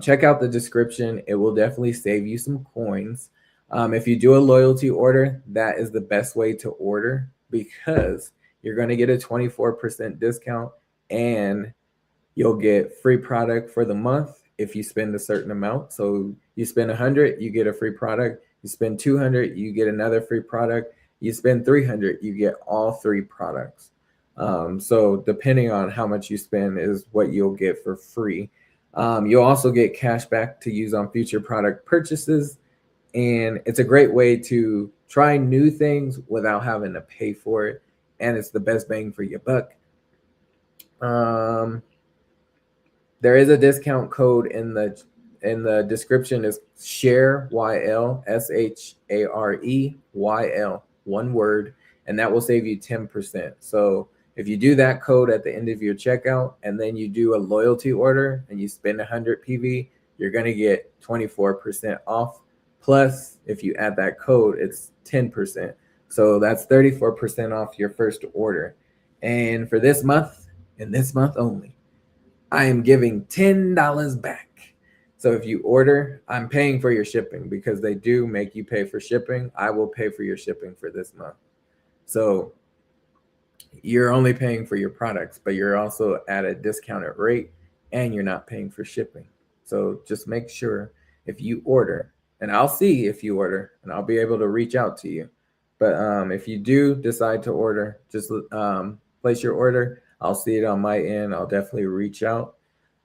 check out the description. It will definitely save you some coins. If you do a loyalty order, that is the best way to order, because you're going to get a 24% discount, and you'll get free product for the month if you spend a certain amount. So you spend 100, you get a free product. You spend 200, you get another free product. You spend 300, you get all three products. So depending on how much you spend is what you'll get for free. You'll also get cash back to use on future product purchases. And it's a great way to try new things without having to pay for it. And it's the best bang for your buck. There is a discount code in the description. Is share YL, SHARE YL, one word, and that will save you 10%. So if you do that code at the end of your checkout, and then you do a loyalty order and you spend 100 PV, you're going to get 24% off. Plus, if you add that code, it's 10%. So that's 34% off your first order. And for this month, and this month only, I am giving $10 back. So if you order, I'm paying for your shipping, because they do make you pay for shipping. I will pay for your shipping for this month. So you're only paying for your products, but you're also at a discounted rate, and you're not paying for shipping. So just make sure if you order, and I'll see if you order, and I'll be able to reach out to you. But if you do decide to order, just place your order. I'll see it on my end. I'll definitely reach out.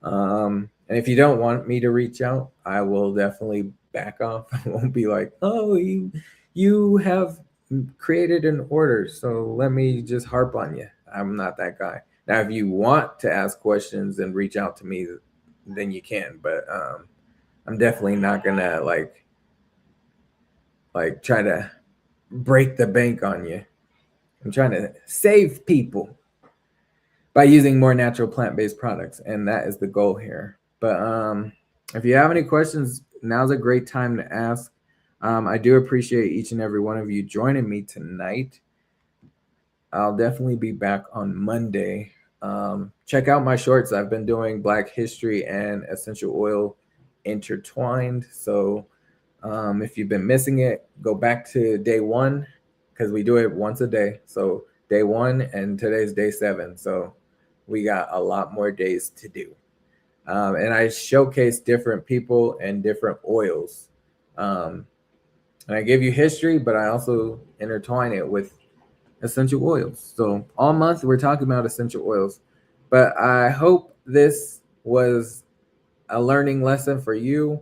And if you don't want me to reach out, I will definitely back off. I won't be like, oh, you have created an order, so let me just harp on you. I'm not that guy. Now, if you want to ask questions and reach out to me, then you can. But I'm definitely not gonna like try to break the bank on you. I'm trying to save people by using more natural plant-based products, and that is the goal here. But if you have any questions, now's a great time to ask. I do appreciate each and every one of you joining me tonight. I'll definitely be back on Monday. Check out my shorts. I've been doing Black history and essential oil intertwined. So if you've been missing it, go back to day 1, because we do it once a day. So day 1, and today's day 7. So we got a lot more days to do. And I showcase different people and different oils. And I give you history, but I also intertwine it with essential oils. So all month we're talking about essential oils. But I hope this was a learning lesson for you.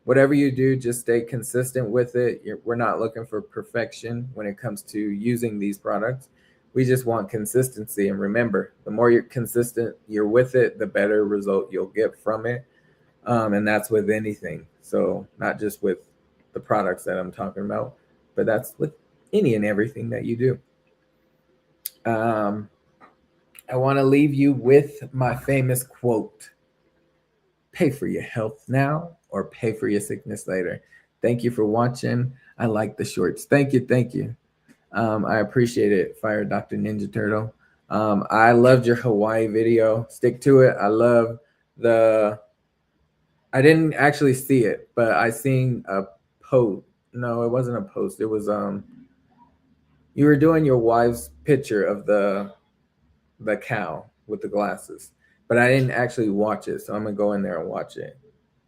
Whatever you do, just stay consistent with it. We're not looking for perfection when it comes to using these products. We just want consistency. And remember, the more you're consistent, you're with it, the better result you'll get from it. And that's with anything. So not just with the products that I'm talking about, but that's with any and everything that you do. I want to leave you with my famous quote: pay for your health now or pay for your sickness later. Thank you for watching. I like the shorts. Thank you. Thank you. I appreciate it, Fire Dr. Ninja Turtle. I loved your Hawaii video. Stick to it. I didn't actually see it, but I seen a post. No, it wasn't a post. It was you were doing your wife's picture of the cow with the glasses, but I didn't actually watch it, so I'm gonna go in there and watch it.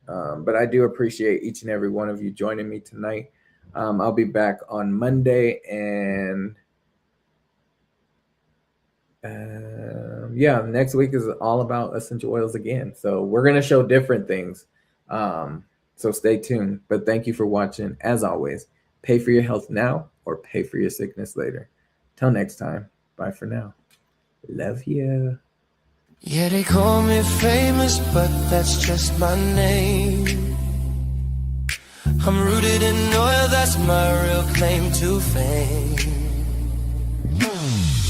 But I do appreciate each and every one of you joining me tonight. I'll be back on Monday, and yeah, next week is all about essential oils again. So we're gonna show different things. So stay tuned. But thank you for watching. As always, pay for your health now or pay for your sickness later. Till next time, bye for now. Love you. Yeah, they call me famous, but that's just my name. I'm rooted in oil, that's my real claim to fame.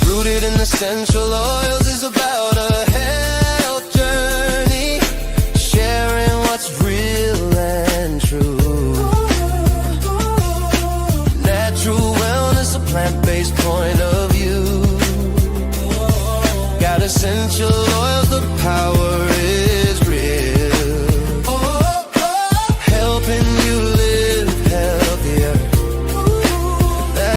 Rooted in essential oils is about a health journey, sharing what's real and true. Natural wellness, a plant-based point of view. Got essential